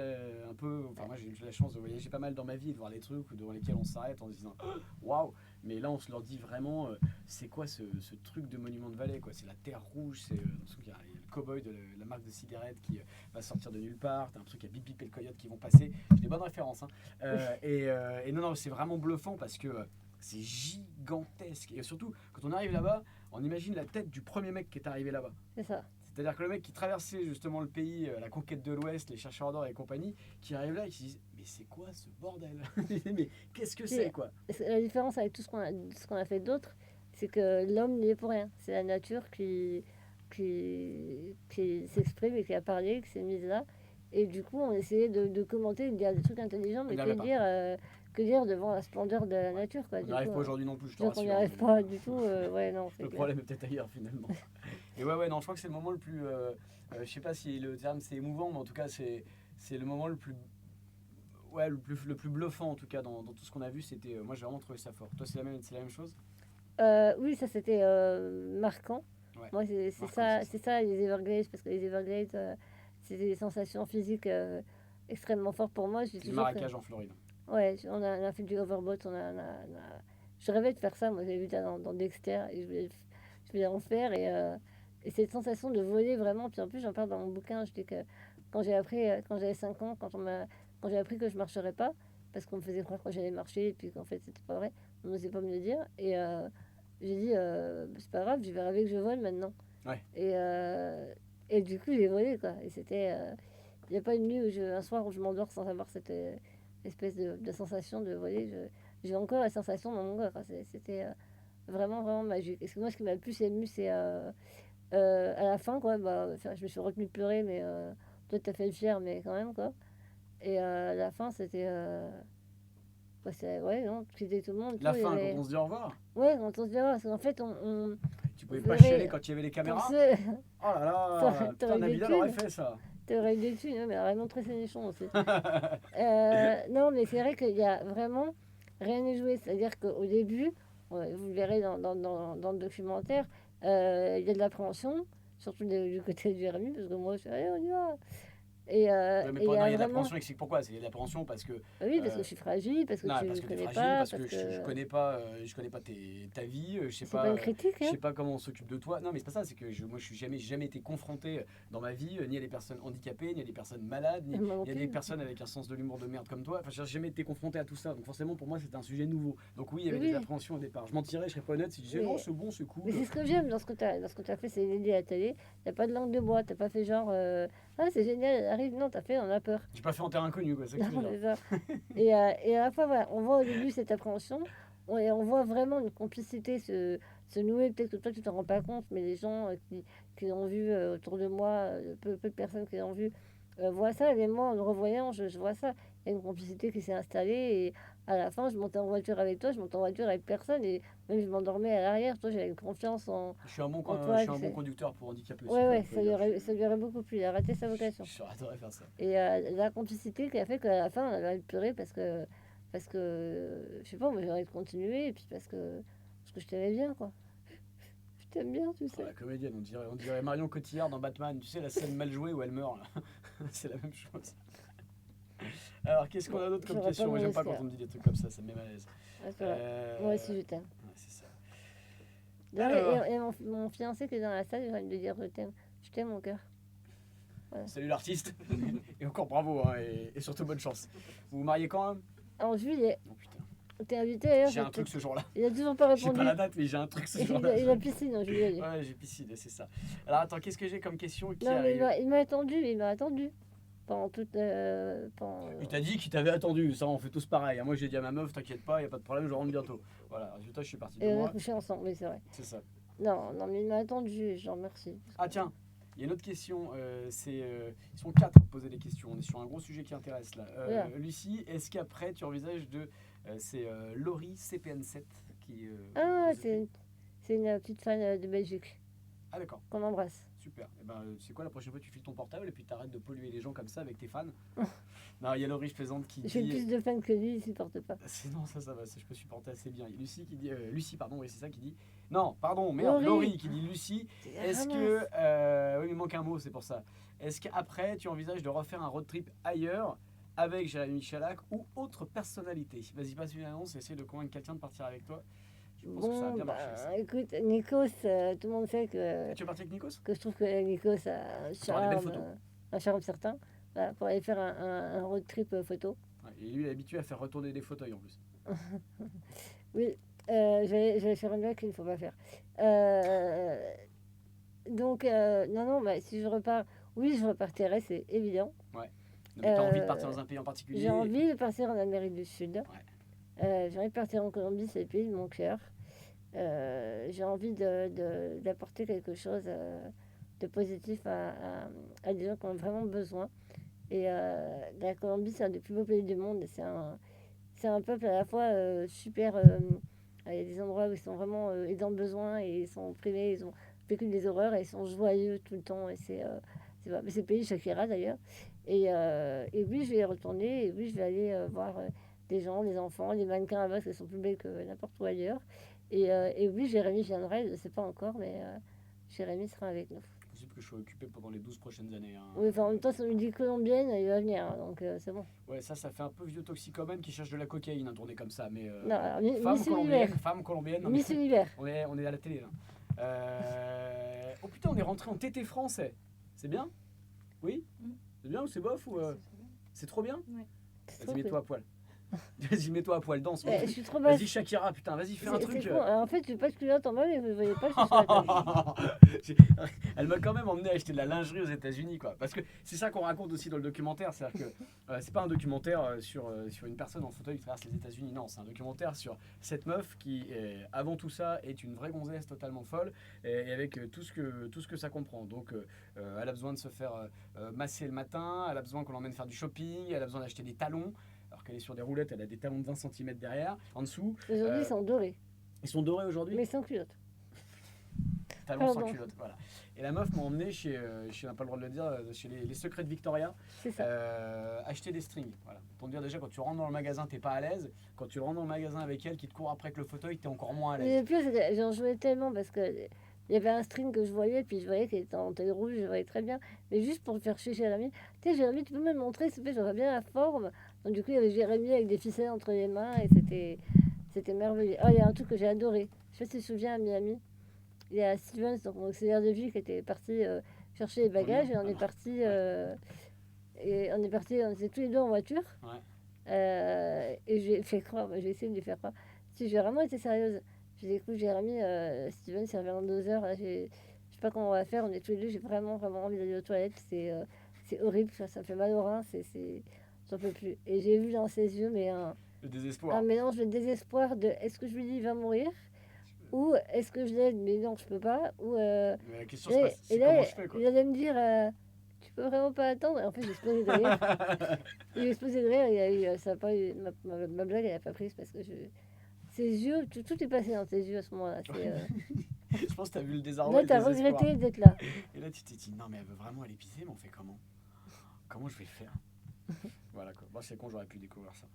un peu, enfin moi j'ai eu la chance de voyager pas mal dans ma vie et de voir des trucs devant lesquels on s'arrête en se disant waouh, mais là on se leur dit vraiment c'est quoi ce truc de Monument de Vallée, quoi, c'est la terre rouge, c'est il y a le cowboy de la marque de cigarettes qui va sortir de nulle part, t'as un truc à Bip Bip et le coyote qui vont passer, j'ai des bonnes références, hein. Et non, c'est vraiment bluffant parce que C'est gigantesque. Et surtout, quand on arrive là-bas, on imagine la tête du premier mec qui est arrivé là-bas. C'est ça. C'est-à-dire que le mec qui traversait justement le pays, la conquête de l'Ouest, les chercheurs d'or et compagnie, qui arrive là et qui se disent mais c'est quoi ce bordel? Mais qu'est-ce que c'est quoi? La différence avec tout ce qu'on a fait d'autre, c'est que l'homme n'y est pour rien. C'est la nature qui s'exprime et qui a parlé, qui s'est mise là. Et du coup, on essayait de commenter, de dire des trucs intelligents, mais que dire devant la splendeur de la nature, quoi. On n'y arrive pas aujourd'hui non plus, je te donc on rassure. n'y arrive pas du tout. Ouais, non, c'est Le clair. problème est peut-être ailleurs finalement. Et ouais, non, je crois que c'est le moment le plus. Je sais pas si le terme c'est émouvant, mais en tout cas, c'est le moment le plus. Ouais, le plus bluffant en tout cas dans tout ce qu'on a vu. C'était. Moi j'ai vraiment trouvé ça fort. Toi, c'est la même chose? Oui, ça c'était marquant. Ouais. Moi, c'est Marquant, c'est ça les Everglades, parce que les Everglades, c'est des sensations physiques extrêmement fortes pour moi. C'est le marécage en Floride. Ouais, on a fait du overboard, je rêvais de faire ça, moi j'ai vu ça dans Dexter, et je voulais en faire, et cette sensation de voler vraiment, puis en plus j'en parle dans mon bouquin, je dis que quand j'ai appris, quand j'avais 5 ans, quand j'ai appris que je marcherais pas, parce qu'on me faisait croire que j'allais marcher, et puis qu'en fait c'était pas vrai, on n'osait pas me le dire, et j'ai dit, c'est pas grave, je vais rêver que je vole maintenant. Ouais. Et du coup j'ai volé, quoi, et c'était, il n'y a pas une nuit un soir où je m'endors sans avoir cette espèce de sensation de voler. J'ai encore la sensation dans mon corps, quoi. C'était vraiment, vraiment magique. Et moi, ce qui m'a le plus ému, c'est à la fin, quoi. Enfin, je me suis retenue de pleurer, mais toi, t'as fait le fier, mais quand même, quoi. Et à la fin, c'était. Ouais, non, quitter tout le monde. La fin, quand on se dit au revoir. Ouais, quand on se dit au revoir, parce qu'en fait, on Tu pouvais pas chialer quand il y avait les caméras. Oh là là, putain, Nabila aurait fait ça. T'aurais eu des thunes, mais elle aurait montré ses nichons aussi. Non, mais c'est vrai qu'il y a vraiment rien à jouer. C'est-à-dire qu'au début, vous le verrez dans le documentaire, il y a de l'appréhension, surtout du côté de Jérémy, parce que moi, je suis allez, on y va. Mais il y a de l'appréhension, explique pourquoi. Il y a de l'appréhension parce que. Oui, parce que je suis fragile, parce que tu connais pas. Parce que je connais pas ta vie, je sais pas. C'est pas une critique, hein. Je sais pas comment on s'occupe de toi. Non, mais c'est pas ça, c'est que moi je suis jamais été confronté dans ma vie ni à des personnes handicapées, ni à des personnes malades, ni à des personnes avec un sens de l'humour de merde comme toi. Enfin, j'ai jamais été confronté à tout ça. Donc forcément pour moi c'était un sujet nouveau. Donc oui, il y avait des appréhensions au départ. Je mentirais, je serais pas honnête si je disais non, c'est bon, c'est cool. Mais c'est ce que j'aime dans ce que tu as fait, c'est une idée à la télé. T'as pas de langue de bois, t'as pas fait genre ah c'est génial, elle arrive, non, t'as fait, on a peur. J'ai pas fait en terre inconnue, quoi, c'est ça. Et à la fois, voilà, on voit au début cette appréhension, et on voit vraiment une complicité se nouer. Peut-être que toi, tu t'en rends pas compte, mais les gens qui l'ont vu autour de moi, peu de personnes qui l'ont vu, voient ça. Et moi, en le revoyant, je vois ça. Il y a une complicité qui s'est installée. Et à la fin, je montais en voiture avec toi, je montais en voiture avec personne. Et même je m'endormais à l'arrière. Toi, j'avais confiance en. Je suis un bon conducteur pour handicapés. Ouais, ça lui aurait beaucoup plu. Il a raté sa vocation. J'adorerais faire ça. Et la complicité qui a fait qu'à la fin, on avait envie de pleurer parce que je sais pas, moi j'ai envie de continuer. Et puis parce que je t'aimais bien, quoi. Je t'aime bien, tu sais. La comédienne, on dirait Marion Cotillard dans Batman. Tu sais, la scène mal jouée où elle meurt, là. C'est la même chose. Alors, qu'est-ce qu'on a d'autre comme question? Moi, j'aime pas quand on me dit des trucs comme ça me met mal à l'aise. Moi aussi, je t'aime. Ouais, c'est ça. Et mon fiancé qui est dans la salle, j'ai envie de lui dire je t'aime. Je t'aime, mon cœur. Voilà. Salut l'artiste. Et encore bravo, hein, et surtout bonne chance. Vous vous mariez quand même? En juillet. Oh putain. T'es invité d'ailleurs. J'ai un truc ce jour-là. Il a toujours pas répondu. J'ai pas la date, mais j'ai un truc ce jour-là. Il a piscine en juillet. Ouais, j'ai piscine, c'est ça. Alors attends, qu'est-ce que j'ai comme question qui Non, mais arrive? il m'a attendu. Pendant toute. Il t'a dit qu'il t'avait attendu, ça on fait tous pareil. Moi j'ai dit à ma meuf, t'inquiète pas, y a pas de problème, je rentre bientôt. Voilà, résultat, je suis parti de Et on moi. a couché ensemble, oui, c'est vrai. C'est ça. Non, mais il m'a attendu et je l'en remercie. Ah tiens, il y a une autre question, ils sont 4 à poser des questions, on est sur un gros sujet qui intéresse là. Lucie, est-ce qu'après tu envisages de... c'est Laurie CPN7 qui... c'est une petite fan de Belgique. Ah d'accord. Qu'on embrasse. Super. Et ben, c'est quoi, la prochaine fois tu files ton portable et puis t'arrêtes de polluer les gens comme ça avec tes fans. Non, il y a Laurie, je plaisante, qui dit... J'ai plus de fans que lui, il supporte pas. Non, ça va, ça, je peux supporter assez bien. Lucie qui dit... Lucie, pardon, oui, c'est ça qui dit... Non, pardon, merde, Laurie qui dit Lucie. Est-ce que... oui, il manque un mot, c'est pour ça. Est-ce qu'après, tu envisages de refaire un road trip ailleurs avec Jérémy Michalak ou autre personnalité? Vas-y, passe une annonce et essaie de convaincre quelqu'un de partir avec toi. Je pense que ça va bien marcher. Ça. Écoute, Nikos, tout le monde sait que... Tu es parti avec Nikos? Que je trouve que Nikos a un charme certain. Voilà, pour aller faire un road trip photo. Ouais, Et lui, il est habitué à faire retourner des fauteuils en plus. Oui, j'allais faire une blague qu'il ne faut pas faire. Euh, donc, non, bah, si je repars, oui, je repartirai, c'est évident. Ouais. Non, mais t'as envie de partir Euh, dans un pays en j'ai particulier? envie de partir en Amérique du Sud. Ouais. J'ai envie de partir en Colombie, c'est le pays de mon cœur. J'ai envie d'apporter quelque chose de positif à des gens qui en ont vraiment besoin. Et la Colombie, c'est un des plus beaux pays du monde. C'est un peuple à la fois super. Il y a des endroits où ils sont vraiment dans le besoin et ils sont opprimés, ils ont vécu des horreurs et ils sont joyeux tout le temps. Et c'est le pays de Shakira d'ailleurs. Et oui, je vais y retourner. Et oui, je vais aller voir des gens, des enfants, des mannequins là-bas, parce qu'ils sont plus belles que n'importe où ailleurs. Et oui, Jérémy viendra, je ne sais pas encore, mais Jérémy sera avec nous. C'est possible que je sois occupé pendant les 12 prochaines années. Hein. Oui, enfin, en même temps, si on lui dit colombienne, il va venir, hein, donc c'est bon. Ouais, ça fait un peu vieux toxicomane qui cherche de la cocaïne, un tourné comme ça. Mais Non, alors, femme colombienne. Non, mais Miss Univers. on est à la télé là. Oh putain, on est rentré en TT français. C'est bien? Oui? C'est bien ou c'est bof ou c'est trop bien? Ouais. C'est Vas-y, trop mets-toi à poil. Vas-y, mets-toi à poil, danse. cool. Je suis trop basse. Vas-y, Shakira, putain, vas-y, fais un truc. C'est con. Alors, en fait, je suis pas culotte en bas, mais vous ne voyez pas, je suis sur la table. Elle m'a quand même emmené acheter de la lingerie aux États-Unis, quoi. Parce que c'est ça qu'on raconte aussi dans le documentaire, c'est-à-dire que c'est pas un documentaire sur une personne en fauteuil qui traverse les États-Unis, non, c'est un documentaire sur cette meuf qui, avant tout ça, est une vraie gonzesse totalement folle et avec tout ce que ça comprend. Donc, elle a besoin de se faire masser le matin, elle a besoin qu'on l'emmène faire du shopping, elle a besoin d'acheter des talons. Alors qu'elle est sur des roulettes, elle a des talons de 20 cm derrière, en dessous. Aujourd'hui, ils sont dorés, Ils sont dorés aujourd'hui? mais sans culotte. Talons sans Pardon. culotte, voilà. Et la meuf m'a emmené chez on n'a pas le droit de le dire, chez les secrets de Victoria, C'est ça. acheter des strings. Voilà. Pour te dire déjà, quand tu rentres dans le magasin, t'es pas à l'aise. Quand tu rentres dans le magasin avec elle, qui te court après avec le fauteuil, t'es encore moins à Mais l'aise. le pire, c'est que j'en jouais tellement parce que il y avait un string que je voyais, puis je voyais qu'il était en taille rouge, je voyais très bien. Mais juste pour me faire chier chez Jérémy, tu sais, Jérémy, tu peux me le montrer, s'il te plaît, j'aurais bien la forme. Donc, du coup, il y avait Jérémy avec des ficelles entre les mains et c'était merveilleux. Ah, il y a un truc que j'ai adoré. Je sais pas si tu te souviens à Miami. Il y a Stevens, donc mon auxiliaire de vie, qui était parti chercher les bagages et on est parti. On était tous les deux en voiture. Ouais. Et j'ai fait croire, j'ai essayé de lui faire croire. Si j'ai vraiment été sérieuse, j'ai dit écoute, Jérémy, Steven, ça revient dans 2 heures. Là, je sais pas comment on va faire. On est tous les deux. J'ai vraiment, vraiment envie d'aller aux toilettes. C'est horrible. Ça me fait mal au rein. J'en peux plus. Et j'ai vu dans ses yeux Le désespoir. un mélange de désespoir de est-ce que je lui dis il va mourir ou est-ce que je l'aide mais non je peux pas ou Mais la question, et, c'est et là comment je fais, quoi. il allait me dire tu peux vraiment pas attendre et en fait j'ai explosé de rire. Il a explosé de rire. Il a eu, ça a pas eu, ma blague elle a pas prise parce que ses yeux tout est passé dans ses yeux à ce moment-là. Je pense que t'as vu le désarroi Là et le t'as désespoir. regretté d'être là. Et là, tu t'es dit, non, mais elle veut vraiment aller pisser, mais on fait comment? Comment je vais le faire? Voilà, quoi. Bon, c'est con, j'aurais pu découvrir ça.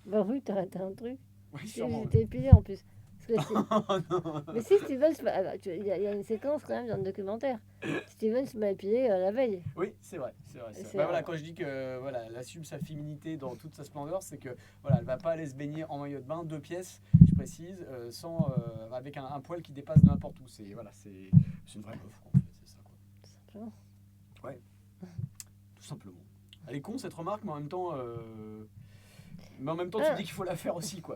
Bah oui t'as raté un truc. Oui, sûrement. J'étais épilée en plus. Parce que Oh non. mais si Steven, il y a une séquence quand même dans le documentaire. Steven m'a épilé la veille. Oui, c'est vrai, c'est vrai. C'est Bah, voilà, vrai. quand je dis que voilà, elle assume sa féminité dans toute sa splendeur, c'est que voilà, elle va pas aller se baigner en maillot de bain, 2 pièces, je précise, sans avec un poil qui dépasse de n'importe où. C'est voilà, c'est une vraie meuf, quoi, en fait, c'est ça, quoi. Tout simplement. Tout simplement. Elle est con cette remarque, mais en même temps, tu Ah. dis qu'il faut la faire aussi, quoi.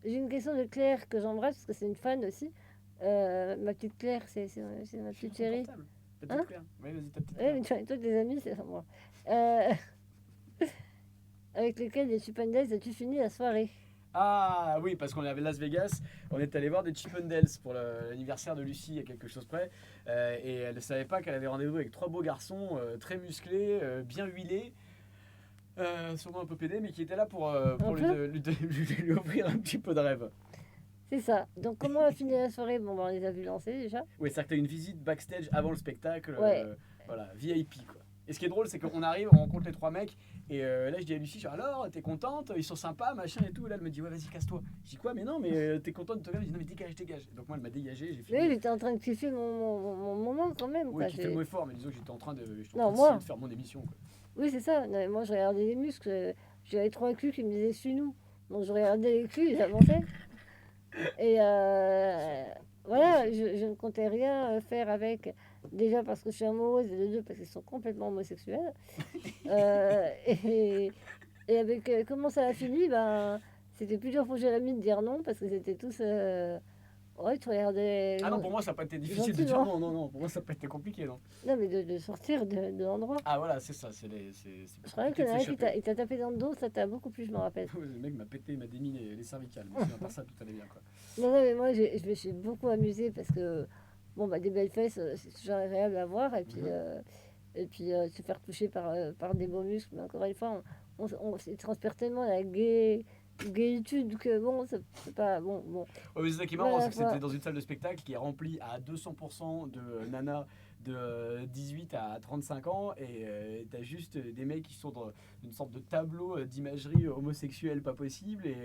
J'ai une question de Claire que j'embrasse parce que c'est une fan aussi. Ma petite Claire, c'est ma petite chérie. Petite Hein Claire. Oui, vas-y, ta petite Oui, Claire. mais tu as toutes des amis, c'est moi. Euh, avec lesquels les Chipendales, as-tu fini la soirée? Ah oui, parce qu'on est à Las Vegas, on est allé voir des Chippendales pour l'anniversaire de Lucie à quelque chose près, et elle ne savait pas qu'elle avait rendez-vous avec 3 beaux garçons très musclés, bien huilés, sûrement un peu pédés, mais qui étaient là pour lui offrir un petit peu de rêve. C'est ça. Donc, comment on a fini la soirée? Bon, bah, on les a vus danser déjà. Oui, c'est-à-dire que tu as une visite backstage avant le spectacle, Ouais. voilà, VIP, quoi. Et ce qui est drôle, c'est qu'on arrive, on rencontre les 3 mecs, et là je dis à Lucie, genre, alors, t'es contente, ils sont sympas, machin et tout. Et là elle me dit, ouais, vas-y, casse-toi. Je dis, quoi, mais non, mais t'es contente de te regarder? Je dis, non, mais dégage, dégage. Donc moi, elle m'a dégagé, j'ai Mais fini. j'étais en train de kiffer mon moment quand même. Oui, Quoi. qui fait le mot fort, mais disons que j'étais en train de, Non, d'essayer moi. de faire mon émission, quoi. Oui, c'est ça. Non, mais moi, je regardais les muscles. J'avais 3 culs qui me disaient suis-nous. Donc, je regardais les culs, ils avançaient. Et voilà, je ne comptais rien faire avec. Déjà parce que je suis amoureuse et de deux parce qu'ils sont complètement homosexuels. Euh, et, Et avec comment ça a fini, ben, c'était plus dur pour Jérémy de dire non parce qu'ils étaient tous. Ouais, tu regardais Ah non, pour moi, ça n'a pas été difficile de dire gentiment. non, non, non. Pour moi, ça n'a pas été compliqué, non. Non, mais de sortir de l'endroit. Ah voilà, c'est ça, c'est Je plus croyais compliqué qu'il y de en a un qui s'échapper. il t'a tapé dans le dos, ça t'a beaucoup plu, je me rappelle. Le mec m'a pété, il m'a démis les cervicales. Mais sinon, à part ça, tout allait bien, quoi. Non, non, mais moi, je me suis beaucoup amusée parce que, bon, bah, des belles fesses, c'est toujours agréable à voir. Mhm. Et puis se faire toucher par des beaux muscles. Mais encore une fois, il transpire tellement la gaietude que, bon, c'est pas. Bon, bon. Ouais, mais c'est ça qui est Mais à marrant, c'est la que c'était fois, dans une salle de spectacle qui est remplie à 200% de nanas de 18 à 35 ans et t'as juste des mecs qui sont dans une sorte de tableau d'imagerie homosexuelle pas possible et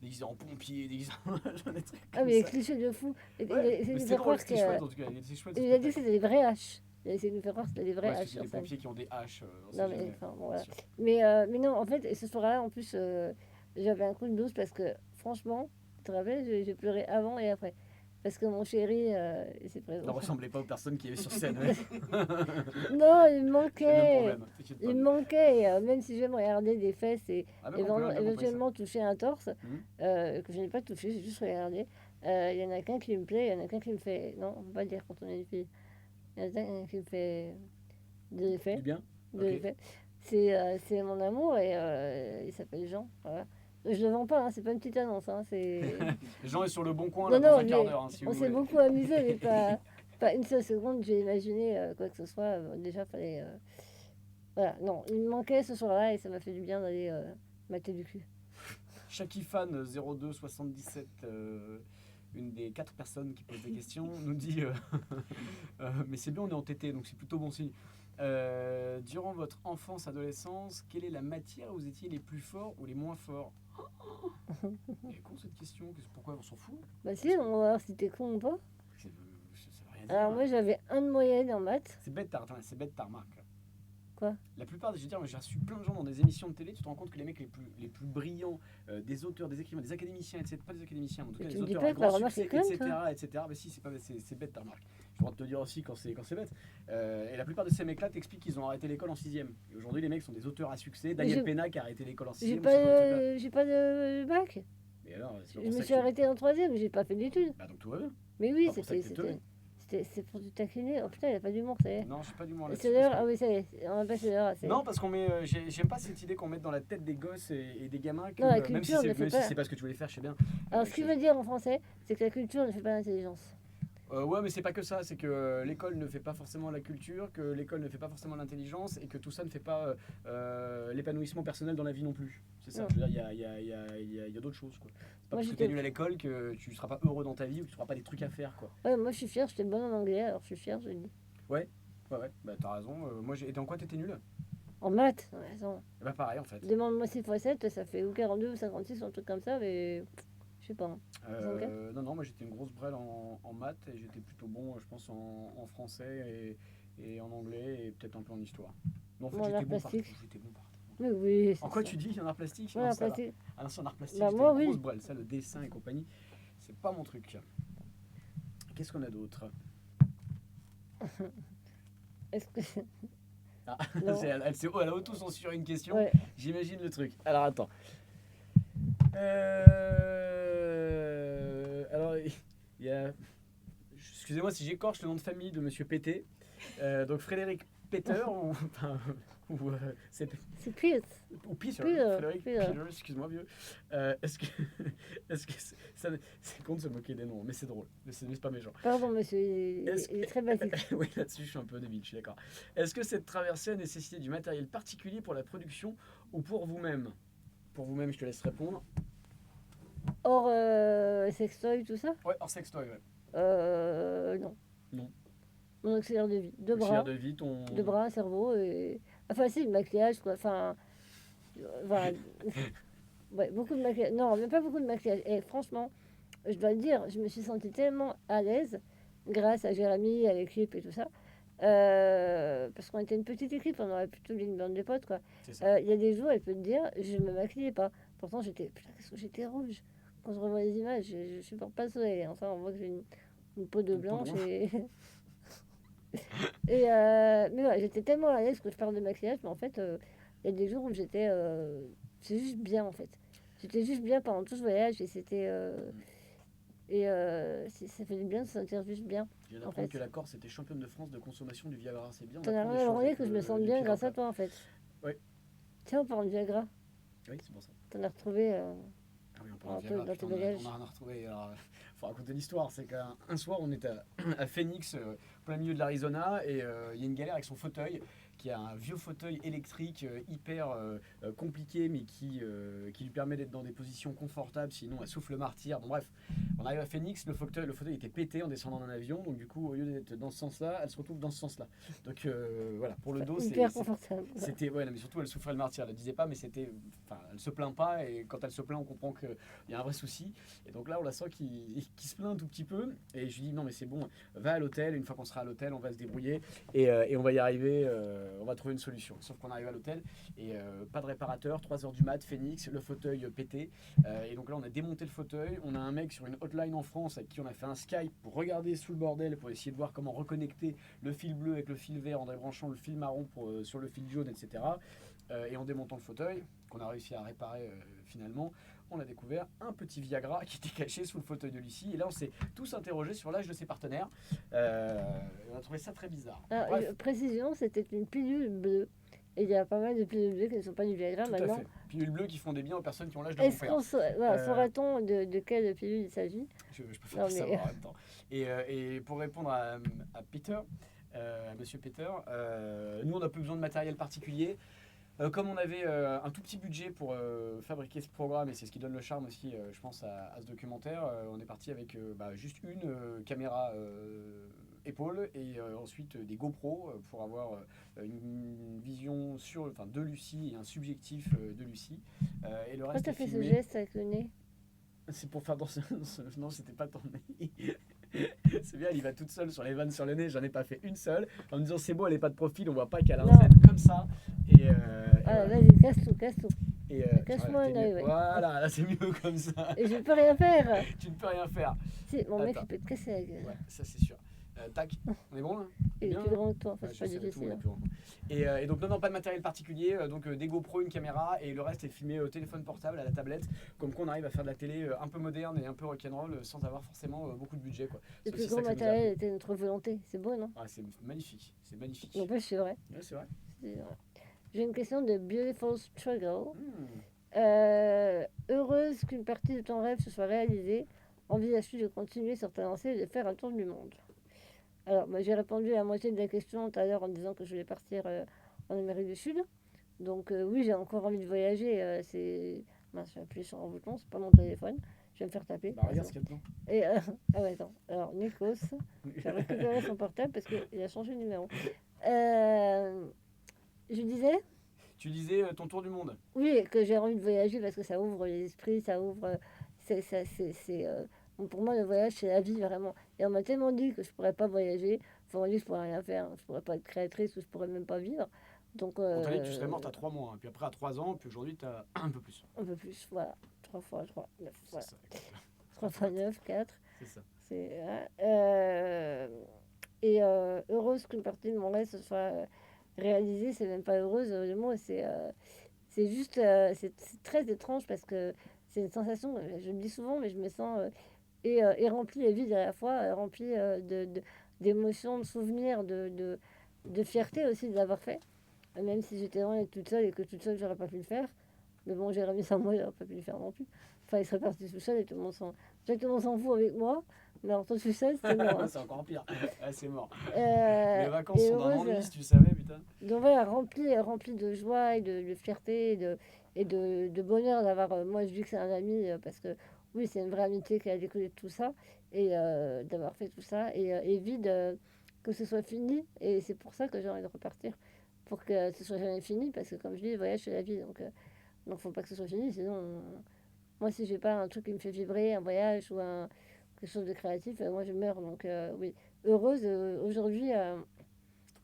déguisés en pompiers, déguisés en machin, des trucs ah, comme mais les ça. clichés de fou. Ouais, Il mais nous c'était fait drôle, croire c'était chouette en tout cas, il était chouette ce il a dit que spectacle. c'était des vraies haches. Il a essayé de nous faire croire que c'était des vraies Ouais, parce que haches c'est sur des scène. pompiers qui ont des haches, on Non, sait mais jamais, enfin, bon, bien voilà. sûr. Mais non, en fait, ce soir-là, en plus, j'avais un coup de blues parce que, franchement, tu te rappelles, j'ai pleuré avant et après. Parce que mon chéri, il s'est Ne présenté. ressemblait pas aux personnes qui avaient sur scène, ouais. Non, il me C'est le même manquait. problème, t'inquiète pas. Il me manquait. Et, même si j'aime regarder des fesses et Ah, même on peut, même on peut ça. éventuellement toucher un torse, Mhm. que je n'ai pas touché, j'ai juste regardé, il y en a qu'un qui me plaît, il y en a qu'un qui me fait. Non, on peut pas dire quand on est une fille. Il y en a qu'un qui me fait de l'effet. Du bien? De Ok. l'effet. C'est mon amour et il s'appelle Jean. Voilà. Je le vends pas, hein, c'est pas une petite annonce. Hein, c'est... Jean est sur le bon coin Non, là dans non, un quart mais d'heure, hein, si on vous s'est voulez. beaucoup amusé, mais pas une seule seconde j'ai imaginé quoi que ce soit. Déjà, fallait. Voilà, non, il me manquait ce soir-là et ça m'a fait du bien d'aller mater du cul. Shakifan 02 77, une des 4 personnes qui posent des questions, nous dit mais c'est bien, on est entêté, donc c'est plutôt bon signe. Durant votre enfance, adolescence, quelle est la matière où vous étiez les plus forts ou les moins forts? Elle est con cette question, pourquoi on s'en fout? Bah si, on va voir si t'es con ou pas. Ça veut rien Alors dire. moi j'avais un de moyenne en maths. C'est bête ta remarque. Quoi? La plupart, je veux dire, j'ai reçu plein de gens dans des émissions de télé, tu te rends compte que les mecs les plus brillants, des auteurs, des écrivains, des académiciens, etc., pas des académiciens, mais en tout Mais cas tu des me dis auteurs pas à que la grand remarque succès, est conne, etc., toi. etc., mais si, c'est bête ta remarque. J'ai le droit de te dire aussi quand c'est bête. Et la plupart de ces mecs-là t'expliquent qu'ils ont arrêté l'école en 6ème. Et aujourd'hui, les mecs sont des auteurs à succès. Mais Daniel Pénac qui a arrêté l'école en j'ai 6ème, pas, c'est quoi le truc là? j'ai pas de bac. Et alors, c'est Je pour me ça suis que arrêtée en troisième, j'ai pas fait d'études. Bah donc tout va bien. Mais oui, Pas pour ça que t'es teubé. c'est pour du taquiner. Oh putain, il a pas d'humour, ça y est. Non, je suis pas du moins C'est là-dessus. l'heure, ah oui, ça y est, on a passé l'heure. Non, parce qu'on met. J'aime pas cette idée qu'on mette dans la tête des gosses et des gamins que Non, la même si culture c'est ne fait même si pas. c'est pas ce que tu voulais faire, je sais bien. Alors, ce qu'il veut dire en français, c'est que la culture ne fait pas l'intelligence. Ouais, mais c'est pas que ça, c'est que l'école ne fait pas forcément la culture, que l'école ne fait pas forcément l'intelligence et que tout ça ne fait pas l'épanouissement personnel dans la vie non plus. C'est ça, Non. je veux dire, il y a d'autres choses quoi. C'est pas Moi, parce que t'es nul à l'école que tu seras pas heureux dans ta vie ou que tu feras pas des trucs à faire quoi. Ouais, moi, je suis fière, j'étais bonne en anglais, alors je suis fière, je le dis. Ouais, bah t'as raison. Moi, et dans quoi t'étais nul? En maths, ouais, attends. Bah pareil en fait. Demande-moi 6 fois 7, ça fait ou 42 ou 56 ou un truc comme ça, mais je sais pas. Hein. Non, moi j'étais une grosse brêle en maths et j'étais plutôt bon, je pense, en français et en anglais et peut-être un peu en histoire. Non, en fait, Moi, en j'étais art bon partout. plastique. J'étais bon partout. Mais oui, En c'est quoi ça. tu dis en art plastique? Ouais, Non, art ça va. plastique. Ah non, c'est en art plastique, Bah, j'étais moi, une grosse oui. brêle. Ça, le dessin et compagnie, c'est pas mon truc. Qu'est-ce qu'on a d'autre? Est-ce que. Ah, Non. elle a auto-censuré une question. Ouais. J'imagine le truc. Alors attends. Alors, il y a. Excusez-moi si j'écorche le nom de famille de Monsieur Pété. Donc Frédéric Peter ou c'est C'est Pierce. ou Peter, Peter, Frédéric Peter. Peter, excuse-moi vieux. Est-ce que c'est con de se moquer des noms, mais c'est drôle, c'est pas méchant. Pardon, monsieur, il Est-ce est très basique. Oui, là-dessus je suis un peu débile, je suis d'accord. Est-ce que cette traversée a nécessité du matériel particulier pour la production ou pour vous-même? Pour vous-même, je te laisse répondre. Hors sextoy, tout ça Ouais, hors sextoy, ouais. Non. Non. Mon auxiliaire de vie. Deux Auxiliaire bras. de vie, ton. Deux bras, un cerveau et. Enfin, si, le maquillage, quoi. Enfin. Voilà. Ouais, beaucoup de maquillage. Non, même pas beaucoup de maquillage. Et franchement, je dois le dire, je me suis sentie tellement à l'aise grâce à Jérémy, à l'équipe et tout ça. Parce qu'on était une petite équipe, on aurait plutôt une bande de potes, quoi. C'est ça. Il y a des jours, elle peut te dire, je ne me maquillais pas. Pourtant, j'étais. Putain, qu'est-ce que j'étais rouge. Quand je revois les images, je supporte pas le soleil. Enfin, on voit que j'ai une peau de Une peau blanche de et. Mais ouais, j'étais tellement à l'aise que je parle de maquillage, mais en fait, il y a des jours où j'étais c'est juste bien en fait. J'étais juste bien pendant tout ce voyage et c'était. Ça fait du bien de se sentir juste bien. Je viens En d'apprendre fait. que la Corse était championne de France de consommation du Viagra. C'est bien, on T'en as apprend des rien à choses branler avec que je me sente les bien pilotes, grâce à là. toi en fait. Ouais. Tiens, on parle de Viagra. Oui, c'est pour ça. T'en as retrouvé Ah oui, on un parle de peu Viagra, dans putain, tes bagages. on a retrouvé. Alors, faut raconter l'histoire. C'est qu'un soir, on était à Phoenix, plein milieu de l'Arizona, et il y a une galère avec son fauteuil, qui a un vieux fauteuil électrique hyper compliqué, mais qui lui permet d'être dans des positions confortables, sinon elle souffle le martyr. Bon, bref, on arrive à Phoenix, le fauteuil était pété en descendant d'un avion, donc du coup, au lieu d'être dans ce sens-là, elle se retrouve dans ce sens-là. Donc voilà, pour le dos, Hyper confortable. c'était. Ouais, non, mais surtout, elle souffrait le martyr, elle le disait pas, mais c'était. Enfin, elle se plaint pas, et quand elle se plaint, on comprend qu'il y a un vrai souci. Et donc là, on la sent qui se plaint un tout petit peu, et je lui dis non, mais c'est bon, va à l'hôtel, une fois qu'on sera à l'hôtel, on va se débrouiller, et on va y arriver, on va trouver une solution. Sauf qu'on arrive à l'hôtel, et pas de réparateur, 3h du mat, Phoenix, le fauteuil pété, et donc là, on a démonté le fauteuil, on a un mec sur une hotline en France avec qui on a fait un Skype pour regarder sous le bordel, pour essayer de voir comment reconnecter le fil bleu avec le fil vert en débranchant le fil marron sur le fil jaune, etc. Et en démontant le fauteuil, qu'on a réussi à réparer finalement, on a découvert un petit Viagra qui était caché sous le fauteuil de Lucie. Et là, on s'est tous interrogés sur l'âge de ses partenaires. On a trouvé ça très bizarre. Alors, Bref, précision, c'était une pilule bleue. Et il y a pas mal de pilules bleues qui ne sont pas du Viagra tout à maintenant. fait. Pilules bleues qui font des biens aux personnes qui ont l'âge de mon Est-ce père. qu'on voilà, Euh, saurait-on de quelle pilule il s'agit? Je peux Non, pas mais- savoir en même temps. Et pour répondre à Peter, à Monsieur Peter, nous, on n'a pas besoin de matériel particulier. Comme on avait un tout petit budget pour fabriquer ce programme, et c'est ce qui donne le charme aussi, je pense, à ce documentaire, on est parti avec juste une caméra épaule, et ensuite des GoPro pour avoir une vision de Lucie et un subjectif de Lucie. Et le Pourquoi reste t'as est fait ce filmé. geste avec le nez? C'est pour faire danser. Non, c'était pas ton nez. C'est bien, elle y va toute seule sur les vannes sur le nez. J'en ai pas fait une seule. En me disant, c'est beau, elle est pas de profil, on voit pas qu'elle a un Non. Z comme ça. Et Ah, voilà. vas-y, casse tout, casse tout. Et, Cache-moi voilà, un t'es œil, mieux. ouais. Voilà, là c'est mieux comme ça. Et je peux rien faire. Tu ne peux rien faire. Si, mon mec, Attends. il peut te casser la gueule. Ouais, ça c'est sûr. Tac, on est bon là? Il est Bien, plus là grand que toi, enfin, Ouais, c'est pas je sais, tout le difficile. monde est plus grand. Et donc non, pas de matériel particulier, donc des GoPro, une caméra, et le reste est filmé au téléphone portable, à la tablette, comme qu'on arrive à faire de la télé un peu moderne et un peu rock'n'roll sans avoir forcément beaucoup de budget, quoi. Le C'est plus aussi grand ça que ça nous a matériel appris. était notre volonté. C'est beau, non? Ah, c'est magnifique, c'est magnifique. En plus, c'est vrai. Ouais, c'est vrai. C'est vrai. J'ai une question de Beautiful Struggle. Hmm. Heureuse qu'une partie de ton rêve se soit réalisée, envisages-tu de continuer sur ta lancée et de faire un tour du monde? Alors, moi, j'ai répondu à la moitié de la question tout à l'heure en disant que je voulais partir en Amérique du Sud. Donc, oui, j'ai encore envie de voyager. Mince, j'ai appuyé sur un bouton, c'est pas mon téléphone. Je vais me faire taper. Bah Ah, regarde c'est ce bon. qu'il y a dedans. Et, ah ouais, attends. Alors, Nikos, j'ai récupéré son portable parce qu'il a changé de numéro. Je disais, Tu disais ton tour du monde. oui, que j'ai envie de voyager parce que ça ouvre les esprits, ça ouvre. Bon, pour moi, le voyage, c'est la vie vraiment. Et on m'a tellement dit que je pourrais pas voyager. Enfin, on m'a dit que je pourrais rien faire. Je pourrais pas être créatrice ou je pourrais même pas vivre. Donc, On t'a dit que tu serais morte à 3 mois, hein. Puis après à 3 ans, puis aujourd'hui tu as un peu plus. un peu plus, voilà. 3 fois 3, 9. C'est Voilà. ça. 3 fois 9, 4. C'est ça. C'est, hein, heureuse qu'une partie de mon rêve se soit réalisée. C'est même pas heureuse, le mot, c'est juste. C'est très étrange parce que c'est une sensation, je le dis souvent, mais je me sens et remplie et vide à la fois, remplie d'émotions, de souvenirs, de fierté aussi de l'avoir fait. Même si j'étais loin d'être toute seule et que toute seule, j'aurais pas pu le faire. Mais bon, Jérémy sans moi, il n'aurait pas pu le faire non plus. Enfin, il serait parti tout seul et tout le monde s'en fout avec moi. Mais alors, toi tout seul, c'était mort. Hein. C'est encore pire. Ouais, c'est mort. Euh, Les vacances et sont d'un heureuse, ennui, si tu savais, putain. donc voilà, rempli de joie et de fierté et de bonheur d'avoir. Moi, je dis que c'est un ami parce que oui, c'est une vraie amitié qui a découlé de tout ça et d'avoir fait tout ça et vide que ce soit fini. Et c'est pour ça que j'ai envie de repartir pour que ce soit jamais fini parce que, comme je dis, le voyage, c'est la vie. Donc faut pas que ce soit fini, sinon, moi, si j'ai pas un truc qui me fait vibrer, un voyage ou quelque chose de créatif, moi, je meurs. Donc oui, heureuse aujourd'hui.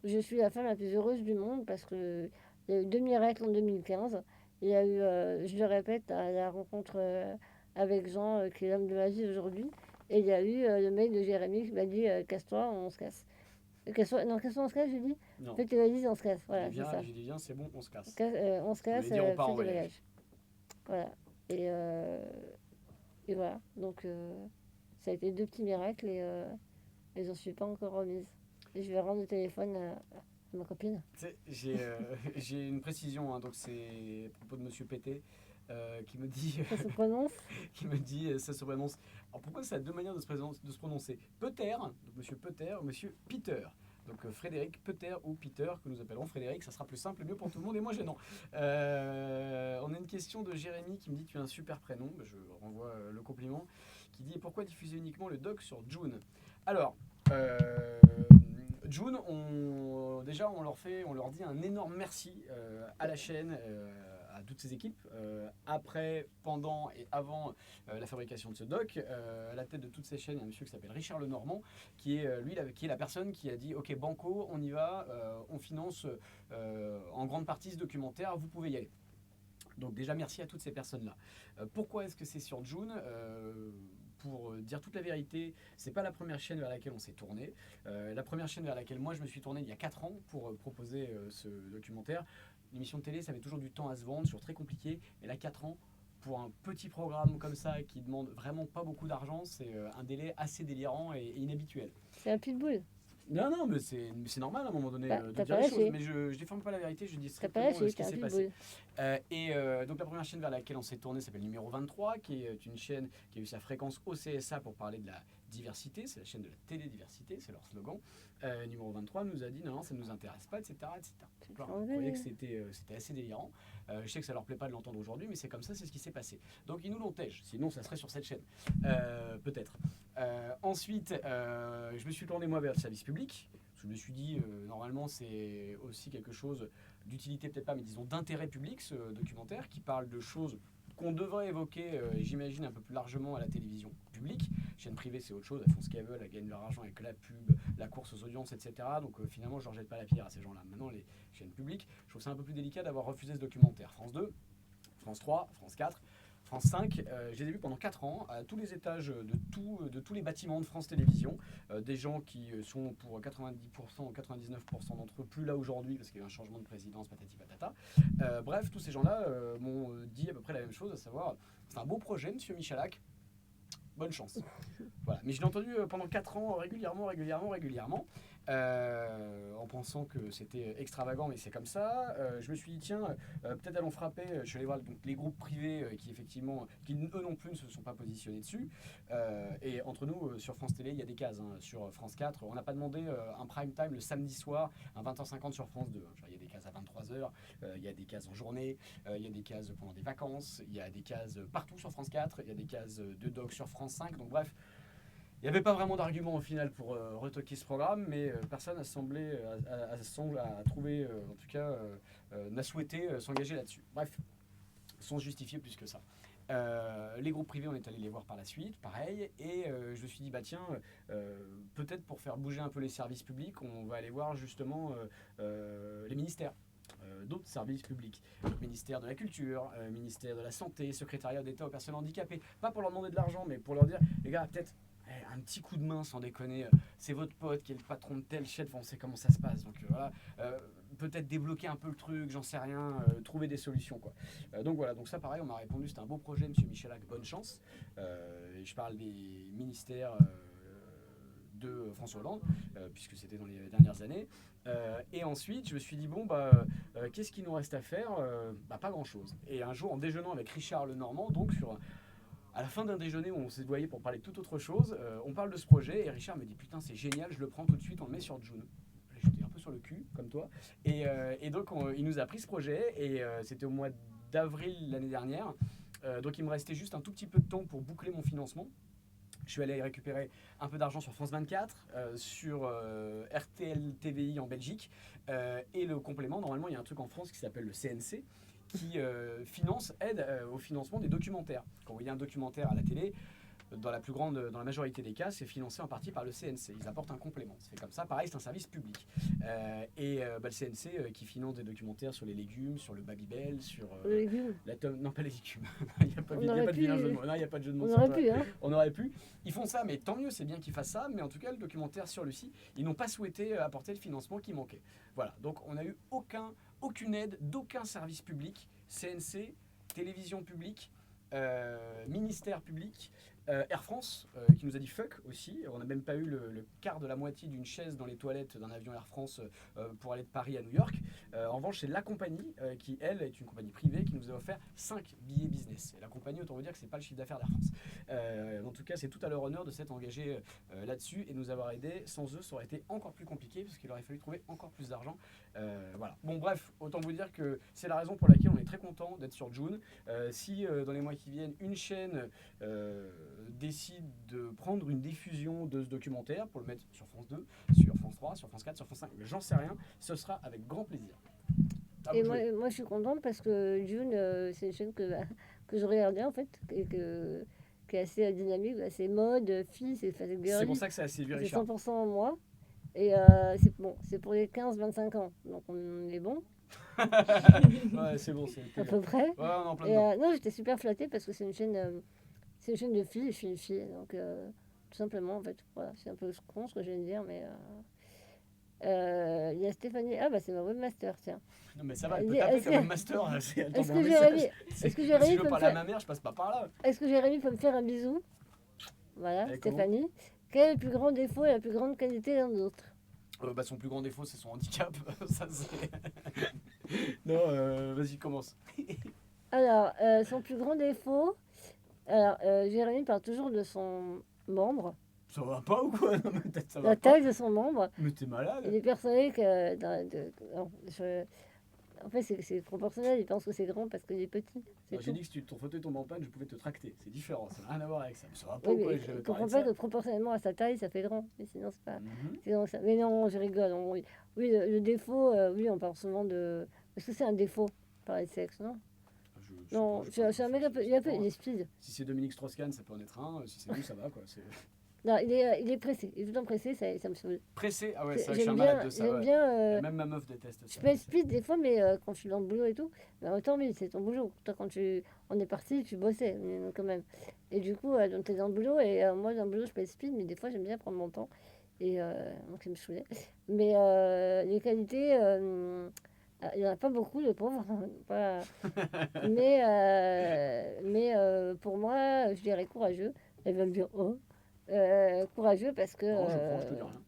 Je suis la femme la plus heureuse du monde parce que il y a eu 2 miracles en 2015. Il y a eu, je le répète, la rencontre avec Jean, qui est l'homme de ma vie aujourd'hui. Et il y a eu le mec de Jérémy qui m'a dit casse-toi, on se casse. Casse-toi, non, casse-toi, on se casse, j'ai dit. Non. Fais tes valises, on se casse. Voilà, J'ai c'est ça. dit viens, c'est bon, on se casse. On se Je voulais casse, dire on part fais en tes voyage. bagages. Voilà. Et, euh, et voilà. Donc, ça a été deux petits miracles et j'en suis pas encore remise. Et je vais rendre le téléphone à ma copine. Tu sais, j'ai une précision, hein, donc c'est à propos de Monsieur Pété qui me dit, Ça se prononce ça se prononce. Alors pourquoi ça a deux manières de se prononcer Peter, donc Monsieur Peter, ou Monsieur Peter. Donc Frédéric, Peter ou Peter, que nous appellerons Frédéric, ça sera plus simple et mieux pour tout le monde et moins gênant. On a une question de Jérémy qui me dit tu as un super prénom, je renvoie le compliment, qui dit pourquoi diffuser uniquement le doc sur June. Alors, June, déjà on leur dit un énorme merci à la chaîne, à toutes ses équipes, après, pendant et avant la fabrication de ce doc. À la tête de toutes ces chaînes, il y a un monsieur qui s'appelle Richard Lenormand, qui est la personne qui a dit ok banco, on y va, on finance en grande partie ce documentaire, vous pouvez y aller. Donc déjà merci à toutes ces personnes-là. Pourquoi est-ce que c'est sur June Pour dire toute la vérité, c'est pas la première chaîne vers laquelle on s'est tourné. La première chaîne vers laquelle moi je me suis tourné il y a 4 ans pour proposer ce documentaire. L'émission de télé, ça met toujours du temps à se vendre, c'est toujours très compliqué. Mais là, 4 ans, pour un petit programme comme ça qui demande vraiment pas beaucoup d'argent, c'est un délai assez délirant et inhabituel. C'est un pitbull. Non, mais c'est normal à un moment donné de T'as dire pas les choses, lâché. mais je déforme pas la vérité, je dis T'as pas strictement lâché, ce qui t'es un s'est passé. pitbull. Donc la première chaîne vers laquelle on s'est tourné s'appelle Numéro 23, qui est une chaîne qui a eu sa fréquence au CSA pour parler de la diversité, c'est la chaîne de la télédiversité, c'est leur slogan. Numéro 23 nous a dit non, ça ne nous intéresse pas, etc. Donc là, on croyait que c'était assez délirant. Je sais que ça leur plaît pas de l'entendre aujourd'hui, mais c'est comme ça, c'est ce qui s'est passé. Donc ils nous l'ont tège, sinon ça serait sur cette chaîne, peut-être. Ensuite, je me suis tourné moi vers le service public. Je me suis dit, normalement, c'est aussi quelque chose d'utilité, peut-être pas, mais disons d'intérêt public, ce documentaire, qui parle de choses qu'on devrait évoquer, j'imagine, un peu plus largement à la télévision publique. Chaînes privées, c'est autre chose, elles font ce qu'elles veulent, elles gagnent leur argent avec la pub, la course aux audiences, etc. Donc finalement, je ne leur jette pas la pierre à ces gens-là. Maintenant, les chaînes publiques, je trouve ça un peu plus délicat d'avoir refusé ce documentaire. France 2, France 3, France 4. France 5, je les ai vus pendant 4 ans, à tous les étages de tous les bâtiments de France Télévisions. Des gens qui sont pour 90% ou 99% d'entre eux plus là aujourd'hui parce qu'il y a eu un changement de présidence, patati patata. Bref, tous ces gens-là m'ont dit à peu près la même chose, à savoir, c'est un beau projet, monsieur Michalak, bonne chance. Voilà. Mais je l'ai entendu pendant 4 ans régulièrement, en pensant que c'était extravagant, mais c'est comme ça. Je me suis dit, tiens, peut-être allons frapper. Je suis allé voir donc, les groupes privés qui, effectivement, qui eux non plus ne se sont pas positionnés dessus. Et entre nous, sur France Télé, il y a des cases. Hein. Sur France 4, on n'a pas demandé un prime time le samedi soir, un 20h50 sur France 2. Hein. Il y a des cases à 23h, il y a des cases en journée, il y a des cases pendant des vacances, il y a des cases partout sur France 4, il y a des cases de doc sur France 5. Donc bref, il n'y avait pas vraiment d'argument au final pour retoquer ce programme, mais personne n'a semblé à trouver, en tout cas, n'a souhaité s'engager là-dessus. Bref, sans se justifier plus que ça. Les groupes privés, on est allé les voir par la suite, pareil, et je me suis dit, bah tiens, peut-être pour faire bouger un peu les services publics, on va aller voir justement les ministères. D'autres services publics, donc ministère de la Culture, ministère de la Santé, secrétariat d'État aux personnes handicapées, pas pour leur demander de l'argent, mais pour leur dire, les gars, peut-être un petit coup de main sans déconner, c'est votre pote qui est le patron de telle chaîne, on sait comment ça se passe, donc voilà, peut-être débloquer un peu le truc, j'en sais rien, trouver des solutions quoi. Donc voilà, donc ça pareil, on m'a répondu, c'était un beau projet, monsieur Michalak, bonne chance. Je parle des ministères de François Hollande, puisque c'était dans les dernières années. Et ensuite, je me suis dit, bon, qu'est-ce qu'il nous reste à faire pas grand-chose. Et un jour, en déjeunant avec Richard Lenormand, donc à la fin d'un déjeuner où on s'est voyé pour parler de toute autre chose, on parle de ce projet, et Richard me dit, putain, c'est génial, je le prends tout de suite, on le met sur June. J'étais un peu sur le cul, comme toi. Et donc, il nous a pris ce projet, et c'était au mois d'avril l'année dernière. Donc, il me restait juste un tout petit peu de temps pour boucler mon financement. Je suis allé récupérer un peu d'argent sur France 24, sur RTL TVI en Belgique. Et le complément, normalement, il y a un truc en France qui s'appelle le CNC, qui aide au financement des documentaires. Quand vous voyez un documentaire à la télé, dans la majorité des cas, c'est financé en partie par le CNC. Ils apportent un complément. C'est comme ça. Pareil, c'est un service public. Le CNC qui finance des documentaires sur les légumes, sur le Babybel, sur Les légumes. non, pas les légumes. Il n'y a pas de vilain jeu de mots. Non, il n'y a pas de jeu de mots. On aurait pu, hein. On aurait pu. Ils font ça, mais tant mieux, c'est bien qu'ils fassent ça. Mais en tout cas, le documentaire sur Lucie, ils n'ont pas souhaité apporter le financement qui manquait. Voilà. Donc, on n'a eu aucune aide d'aucun service public, CNC, télévision publique, ministère public, Air France qui nous a dit fuck aussi. On n'a même pas eu le quart de la moitié d'une chaise dans les toilettes d'un avion Air France pour aller de Paris à New York. En revanche, c'est la compagnie qui, elle, est une compagnie privée qui nous a offert 5 billets business. Et la compagnie, autant vous dire que c'est pas le chiffre d'affaires d'Air France. En tout cas, c'est tout à leur honneur de s'être engagé là-dessus et nous avoir aidés. Sans eux, ça aurait été encore plus compliqué parce qu'il aurait fallu trouver encore plus d'argent. Voilà. Bon, bref, autant vous dire que c'est la raison pour laquelle on est très content d'être sur June. Si dans les mois qui viennent, une chaîne décide de prendre une diffusion de ce documentaire pour le mettre sur France 2, sur France 3, sur France 4, sur France 5, j'en sais rien, ce sera avec grand plaisir. Et moi, je suis contente parce que June, c'est une chaîne que je regardais en fait, et qui est assez dynamique, assez mode, fille, c'est girly. C'est pour ça que c'est assez C'est Richard. 100% moi. Et c'est bon, c'est pour les 15-25 ans, donc on est bon. Ouais, c'est bon, c'est à peu près. Ouais, on est en plein Et dedans. non, j'étais super flattée parce que c'est une chaîne de filles, je suis une fille, donc tout simplement en fait, voilà, c'est un peu con ce que je viens de dire, mais il y a Stéphanie, ah bah c'est ma webmaster, tiens. Non mais ça va, elle peut taper comme master. Est-ce que Jérémy peut me parler à ma mère, je passe pas par là. Est-ce que Jérémy peut me faire un bisou? Voilà, Et Stéphanie. Quel est le plus grand défaut et la plus grande qualité d'un autre? Son plus grand défaut, c'est son handicap. Ça, c'est... Non, vas-y, commence. Alors, son plus grand défaut... Alors, Jérémy parle toujours de son membre. Ça va pas ou quoi? Non, mais peut-être ça va la pas. taille de son membre. Mais t'es malade. Il est persuadé que... En fait, c'est proportionnel. Il pense que c'est grand parce qu'il est petit. J'ai dit que si ton fauteuil tombe en panne, je pouvais te tracter. C'est différent, ça n'a rien à voir avec ça. Ça va pas Oui, ou quoi? mais je ne comprends pas que proportionnellement à sa taille, ça fait grand. Mais sinon, c'est pas... sinon, ça... Mais non, je rigole. Oui, le défaut, oui, on parle souvent de... Est-ce que c'est un défaut, parler de sexe, non? Non, c'est un mec un peu... Il est speed. Si c'est Dominique Strauss-Kahn, ça peut en être un. Si c'est lui, ça va, quoi. Non, il est pressé. Il est tout le temps pressé, ça me saoule. Pressé? Ah ouais, c'est vrai que je suis un malade de ça. J'aime bien... Même ma meuf déteste ça. Je peux être speed des fois, mais quand je suis dans le boulot et tout, mais en même temps, oui, c'est ton boulot. Toi, on est parti, tu bossais, mais quand même. Et du coup, donc t'es dans le boulot, et moi, dans le boulot, je peux être speed, mais des fois, j'aime bien prendre mon temps. Et donc, ça me saoulait. Mais les qualités, il n'y en a pas beaucoup, le pauvre. mais pour moi, je dirais courageux. Elle va me dire, oh. Courageux parce que... Non, je prends, je te dis rien.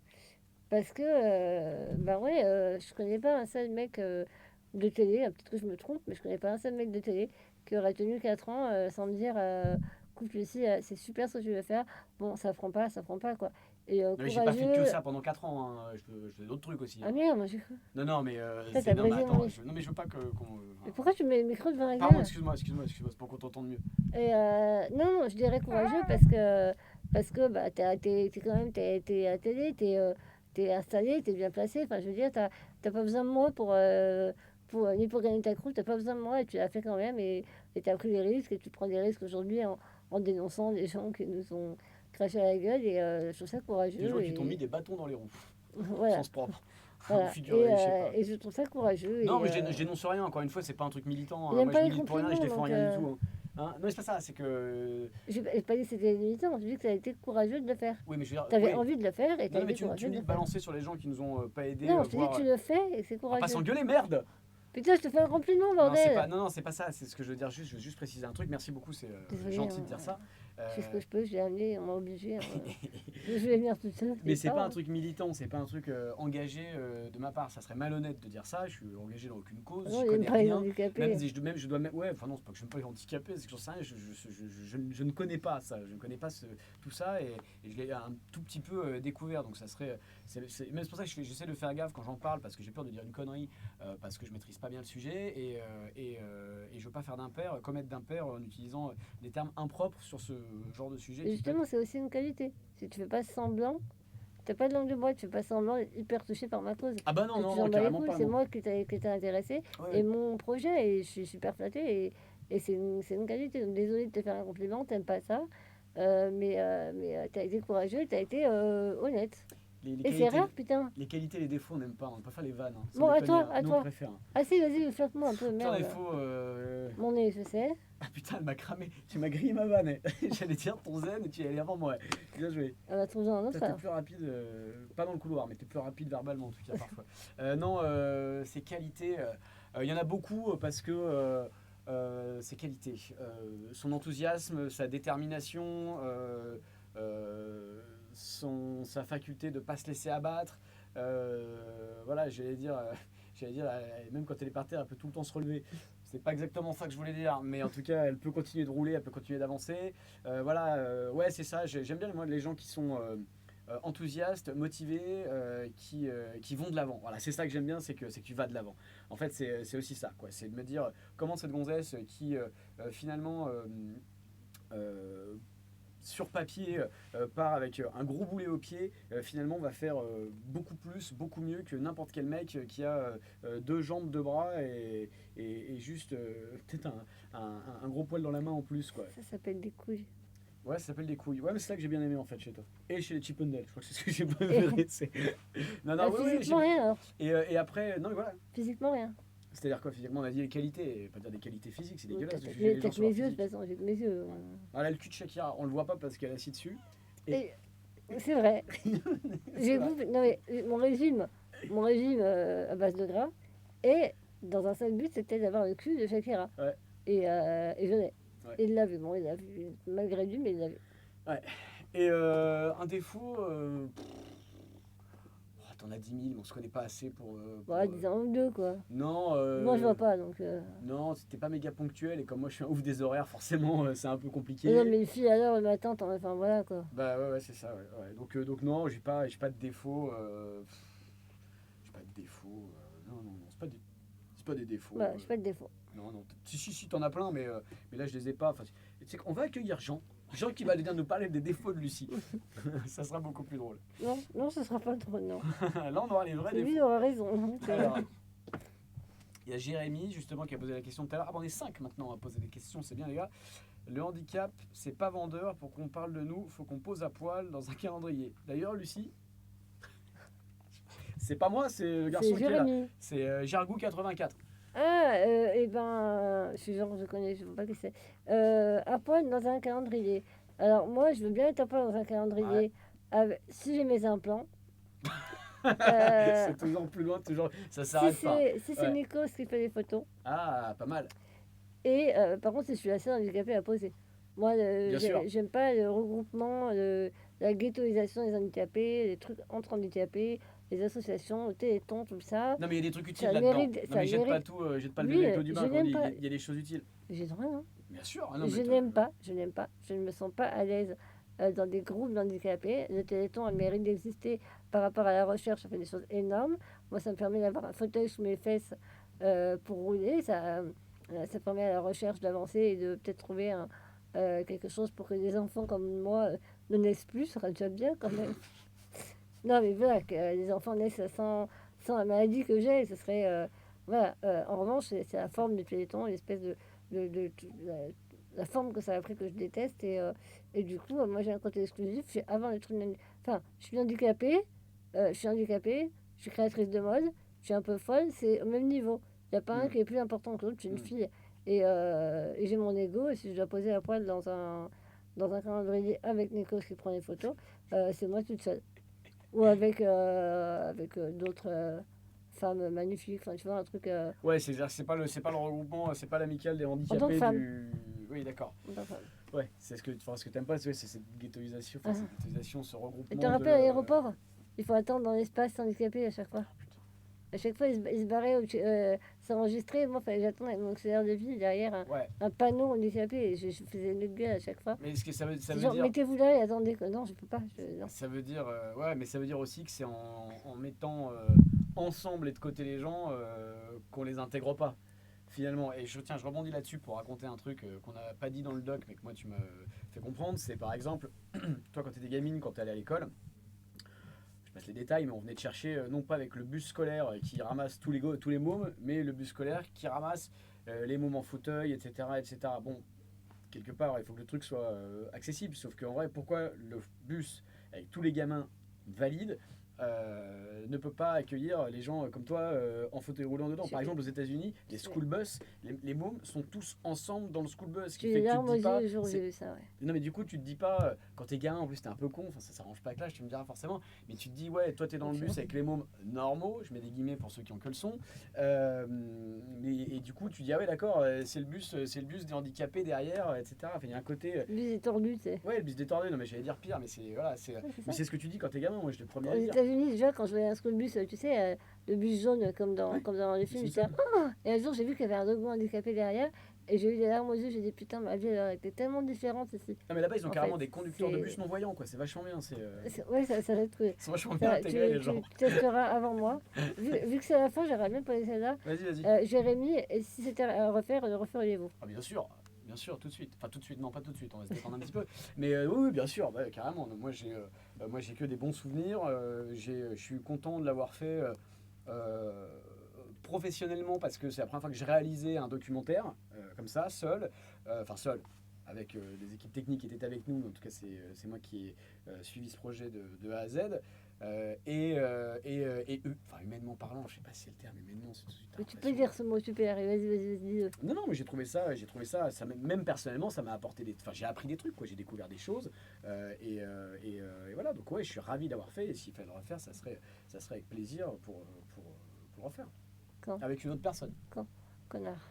Parce que, bah ouais, je connais pas un seul mec de télé, peut-être que je me trompe, mais je connais pas un seul mec de télé qui aurait tenu 4 ans sans me dire coupe Lucie, c'est super ce que tu veux faire. Bon, ça prend pas, quoi. Et non, mais j'ai pas fait que ça pendant 4 ans, hein. Je fais d'autres trucs aussi. Ah merde, moi j'ai cru. Non, mais. T'as non, mais brisé attends, mon non, mais je veux pas qu'on. Mais pourquoi tu mets le micro devant la gueule? Pardon, excuse-moi, c'est pour qu'on t'entende mieux. Et non, je dirais courageux parce que bah, t'es quand même t'es à la télé, t'es installé, t'es bien placé. Enfin, je veux dire, t'as pas besoin de moi ni pour gagner ta croûte, t'as pas besoin de moi et tu l'as fait quand même et t'as pris des risques et tu prends des risques aujourd'hui en dénonçant des gens qui nous ont craché à la gueule et je trouve ça courageux. Des gens qui t'ont mis des bâtons dans les roues. Voilà. Sens propre. Voilà. Et je trouve ça courageux. Non, mais je dénonce rien, encore une fois, c'est pas un truc militant. Il aime Moi, pas je les milite pour rien, je défends compliments, rien du tout. Hein, non, mais c'est pas ça, c'est que. J'ai pas dit que c'était militant, j'ai dit que ça a été courageux de le faire. Oui, mais je veux dire. T'avais envie de le faire et t'as non, mais été courageux tu de me le dis faire. balancer sur les gens qui nous ont pas aidés. Non, je te dis que tu le fais et que c'est On va courageux. pas s'engueuler, merde! Putain, je te fais un compliment, bordel! Non, c'est pas ça, c'est ce que je veux dire, je veux juste préciser un truc, merci beaucoup, c'est Désolée, gentil de dire ça. Je fais ce que je peux, je l'ai amené, on m'a obligé. Je vais venir toute seule. Mais c'est pas un truc militant, c'est pas un truc engagé de ma part, ça serait malhonnête de dire ça, je suis engagé dans aucune cause, Non, je il connais n'aime pas les rien. handicapés. Même je dois même, ouais, enfin non, c'est pas que je n'aime pas les handicapés, c'est que j'en sais rien, je ne connais pas ça, je ne connais pas tout ça et je l'ai un tout petit peu découvert, donc ça serait, même c'est pour ça que j'essaie de faire gaffe quand j'en parle, parce que j'ai peur de dire une connerie, parce que je maîtrise pas bien le sujet et je veux pas faire commettre d'impair en utilisant des termes impropres sur ce genre de sujet. Et justement, c'est aussi une qualité. Si tu fais pas semblant, t'as pas de langue de bois, tu fais pas semblant d'être hyper touché par ma cause. Ah bah non, carrément pas. C'est moi qui t'a intéressé et mon projet, et je suis super flattée et c'est une qualité. Donc désolée de te faire un compliment, t'aimes pas ça, mais t'as été courageux, t'as été honnête. Et c'est rare, putain. Les qualités et les défauts, on n'aime pas, on préfère les vannes. Hein. Bon, à toi. On préfère. Ah si, vas-y, flatte-moi un peu, merde. Défaut, Mon nez, je sais. Ah putain, elle m'a cramé, tu m'as grillé ma vanne. J'allais dire ton zen et tu y allais avant moi. Bien joué. On va trouver un autre. T'es plus rapide, pas dans le couloir, mais t'es plus rapide verbalement en tout cas parfois. Non, ces qualités, il y en a beaucoup parce que Ses qualités, son enthousiasme, sa détermination, sa faculté de ne pas se laisser abattre. Voilà, j'allais dire, même quand elle est par terre, elle peut tout le temps se relever. C'est pas exactement ça que je voulais dire, mais en tout cas, elle peut continuer de rouler, elle peut continuer d'avancer. Voilà, ouais, c'est ça. J'aime bien les gens qui sont enthousiastes, motivés, qui vont de l'avant. Voilà, c'est ça que j'aime bien, c'est que tu vas de l'avant. En fait, c'est aussi ça, quoi. C'est de me dire comment cette gonzesse qui finalement euh, sur papier part avec un gros boulet au pied, finalement va faire beaucoup plus, beaucoup mieux que n'importe quel mec qui a deux jambes, deux bras et juste peut-être un gros poil dans la main en plus, quoi. Ça s'appelle des couilles. Ouais, ça s'appelle des couilles. Ouais, mais c'est ça que j'ai bien aimé en fait chez toi. Et chez les Chippendales, je crois que c'est ce que j'ai préféré. Non, non, oui, Physiquement, rien alors. et après, non, mais voilà. Physiquement, rien. C'est-à-dire quoi, physiquement, on a dit les qualités, et pas dire des qualités physiques, c'est dégueulasse de T'as juger les gens que sur mes leur yeux, de toute physique. façon, j'ai que mes yeux. Voilà, le cul de Shakira, on le voit pas parce qu'elle est assise dessus. Et c'est vrai. C'est vrai. Non mais mon régime à base de gras, et dans un seul but, c'était d'avoir le cul de Shakira. Ouais. Et je l'ai. Ouais. Il l'a vu, bon, il l'a vu, malgré lui, mais il l'a vu. Ouais. Et un défaut, t'en as 10 000, mais on se connaît pas assez pour. Bon, 10 ans ou deux, quoi. Non, Moi, je vois pas, donc. non, c'était pas méga ponctuel, et comme moi je suis un ouf des horaires, forcément c'est un peu compliqué. Mais non, mais une fille à l'heure le matin, enfin voilà, quoi. Bah ouais, c'est ça, ouais. Ouais. Donc non, j'ai pas de défaut. J'ai pas de défaut. Non, c'est pas des défauts. Voilà, j'ai pas de défaut. Non. Si, t'en as plein, mais là je les ai pas. Enfin, tu sais qu'on va accueillir Jean qui va venir nous parler des défauts de Lucie. Ça sera beaucoup plus drôle. Non, ce sera pas trop, non. Là, on aura les vrais Lui, défauts. il aura raison. Donc, Alors, il y a Jérémy, justement, qui a posé la question tout à l'heure. Ah, bon, on est 5 maintenant à poser des questions, c'est bien, les gars. Le handicap, c'est pas vendeur. Pour qu'on parle de nous, faut qu'on pose à poil dans un calendrier. D'ailleurs, Lucie, c'est pas moi, c'est le garçon c'est qui est là. Jérémy. C'est Jargou84. Ah, et ben, je connais, je sais pas qui c'est. À poil dans un calendrier. Alors, moi, je veux bien être à poil dans un calendrier si j'ai mes implants. C'est toujours plus loin, toujours. Ça s'arrête pas. Si c'est Ouais. Nikos qui fait les photos. Ah, pas mal. Et par contre, si je suis assez handicapée à poser. Moi, Bien sûr. j'aime pas le regroupement, la ghettoisation des handicapés, les trucs entre handicapés, les associations, le Téléthon, tout ça. Non, mais il y a des trucs utiles Ça là-dedans. mérite- Non, ça mais jette pas mérite- tout, jette pas le Oui, bébé avec l'eau du je bain. n'aime pas. Il y a des choses utiles. J'ai le droit, non? Bien sûr. Ah, non, mais Je n'aime pas. Je ne me sens pas à l'aise dans des groupes d'handicapés. Le Téléthon a le mérite d'exister par rapport à la recherche. Ça fait des choses énormes. Moi, ça me permet d'avoir un fauteuil sous mes fesses pour rouler. Ça permet à la recherche d'avancer et de peut-être trouver quelque chose pour que des enfants comme moi ne naissent plus. Ça serait déjà bien quand même. Non, mais voilà, que les enfants naissent sans la maladie que j'ai. Ce serait. Voilà. En revanche, c'est la forme du Téléthon, l'espèce la forme que ça a pris que je déteste et du coup moi j'ai un côté exclusif. Avant le truc enfin je suis handicapée, je suis créatrice de mode, je suis un peu folle, c'est au même niveau. Il n'y a pas un qui est plus important que l'autre. Je suis une fille et j'ai mon ego, et si je dois poser la poêle dans un calendrier avec Nico qui prend les photos, c'est moi toute seule ou avec d'autres femmes magnifiques, enfin tu vois un truc Ouais, c'est pas le regroupement, c'est pas l'amicale des en tant que handicapés femme. Oui, d'accord. Enfin, Ouais, c'est ce que t'aimes pas, c'est cette ghettoisation, ce regroupement. et tu te rappelles à l'aéroport, il faut attendre dans l'espace handicapé à chaque fois. À chaque fois, ils se barraient, s'enregistrer. Moi, il fallait que j'attende avec mon auxiliaire de vie derrière Ouais. un panneau handicapé. Et je faisais une gueule à chaque fois. Mais ce que ça veut Genre, dire. mettez-vous là et attendez. Non, je peux pas. Non. Ça veut dire, ouais, mais ça veut dire aussi que c'est en mettant ensemble et de côté les gens qu'on les intègre pas, finalement. Et je rebondis là-dessus pour raconter un truc qu'on n'a pas dit dans le doc, mais que moi tu me fais comprendre. C'est par exemple, toi quand tu étais gamine, quand tu allais à l'école, je passe les détails, mais on venait te chercher non pas avec le bus scolaire qui ramasse tous les mômes, mais le bus scolaire qui ramasse les mômes en fauteuil, etc., etc. Bon, quelque part, il faut que le truc soit accessible. Sauf qu'en vrai, pourquoi le bus avec tous les gamins valides ne peut pas accueillir les gens comme toi en fauteuil roulant dedans. Par exemple, aux États-Unis, les school bus, les mômes sont tous ensemble dans le school bus. Ce qui J'ai fait eu que tu larmes te aux dis pas. yeux le jour où j'ai vu ça, ouais. Non, mais du coup, tu te dis pas, quand t'es gamin, en plus t'es un peu con, enfin ça s'arrange pas avec l'âge, tu me diras forcément, mais tu te dis, ouais, toi t'es dans le bus avec les mômes normaux, je mets des guillemets pour ceux qui ont que le son, et du coup tu dis, ah ouais, d'accord, c'est le bus des handicapés derrière, etc. Enfin, il y a un côté. Lui, il est tordu, tu sais. Ouais, le bus détordu, non, mais j'allais dire pire, mais c'est voilà, Ouais, c'est mais ça. c'est ce que tu dis quand t'es gamin, moi je te le premier à Aux le dire. États-Unis, déjà, quand je voyais un school bus, tu sais, le bus jaune Ouais, comme dans les les films, j'étais Simpsons. oh. Et un jour, j'ai vu qu'il y avait un doggo handicapé derrière, et j'ai eu des larmes aux yeux. J'ai dit putain, ma vie elle aurait été tellement différente ici. Non, mais là-bas ils ont En carrément fait, des conducteurs de bus c'est. non-voyants, quoi, c'est vachement bien, Ouais, ça va être cool. ils sont vachement bien intégrés les gens. Tu testeras avant moi. Vu que c'est la fin, j'aurais bien posé celle-là. Vas-y. Jérémy, et si c'était à refaire, le referiez-vous? Ah, bien sûr, tout de suite. Enfin, tout de suite, non, pas tout de suite, on va se détendre un petit peu. Mais oui, oui, bien sûr, ouais, carrément. Moi, j'ai que des bons souvenirs. Je suis content de l'avoir fait euh, professionnellement parce que c'est la première fois que j'ai réalisé un documentaire comme ça, seul. Enfin, seul, avec des équipes techniques qui étaient avec nous. En tout cas, c'est moi qui ai suivi ce projet de A à Z. Enfin, humainement parlant, je sais pas si c'est le terme, humainement, c'est tout de suite. Mais tu peux dire ce mot, tu peux y arriver. Vas-y, dis-le. Non, mais j'ai trouvé ça même personnellement, ça m'a apporté enfin, j'ai appris des trucs, quoi, j'ai découvert des choses, et voilà, donc ouais, je suis ravi d'avoir fait, et s'il fallait le refaire, ça serait avec plaisir pour le refaire. Quand? Avec une autre personne. Quand? Connard.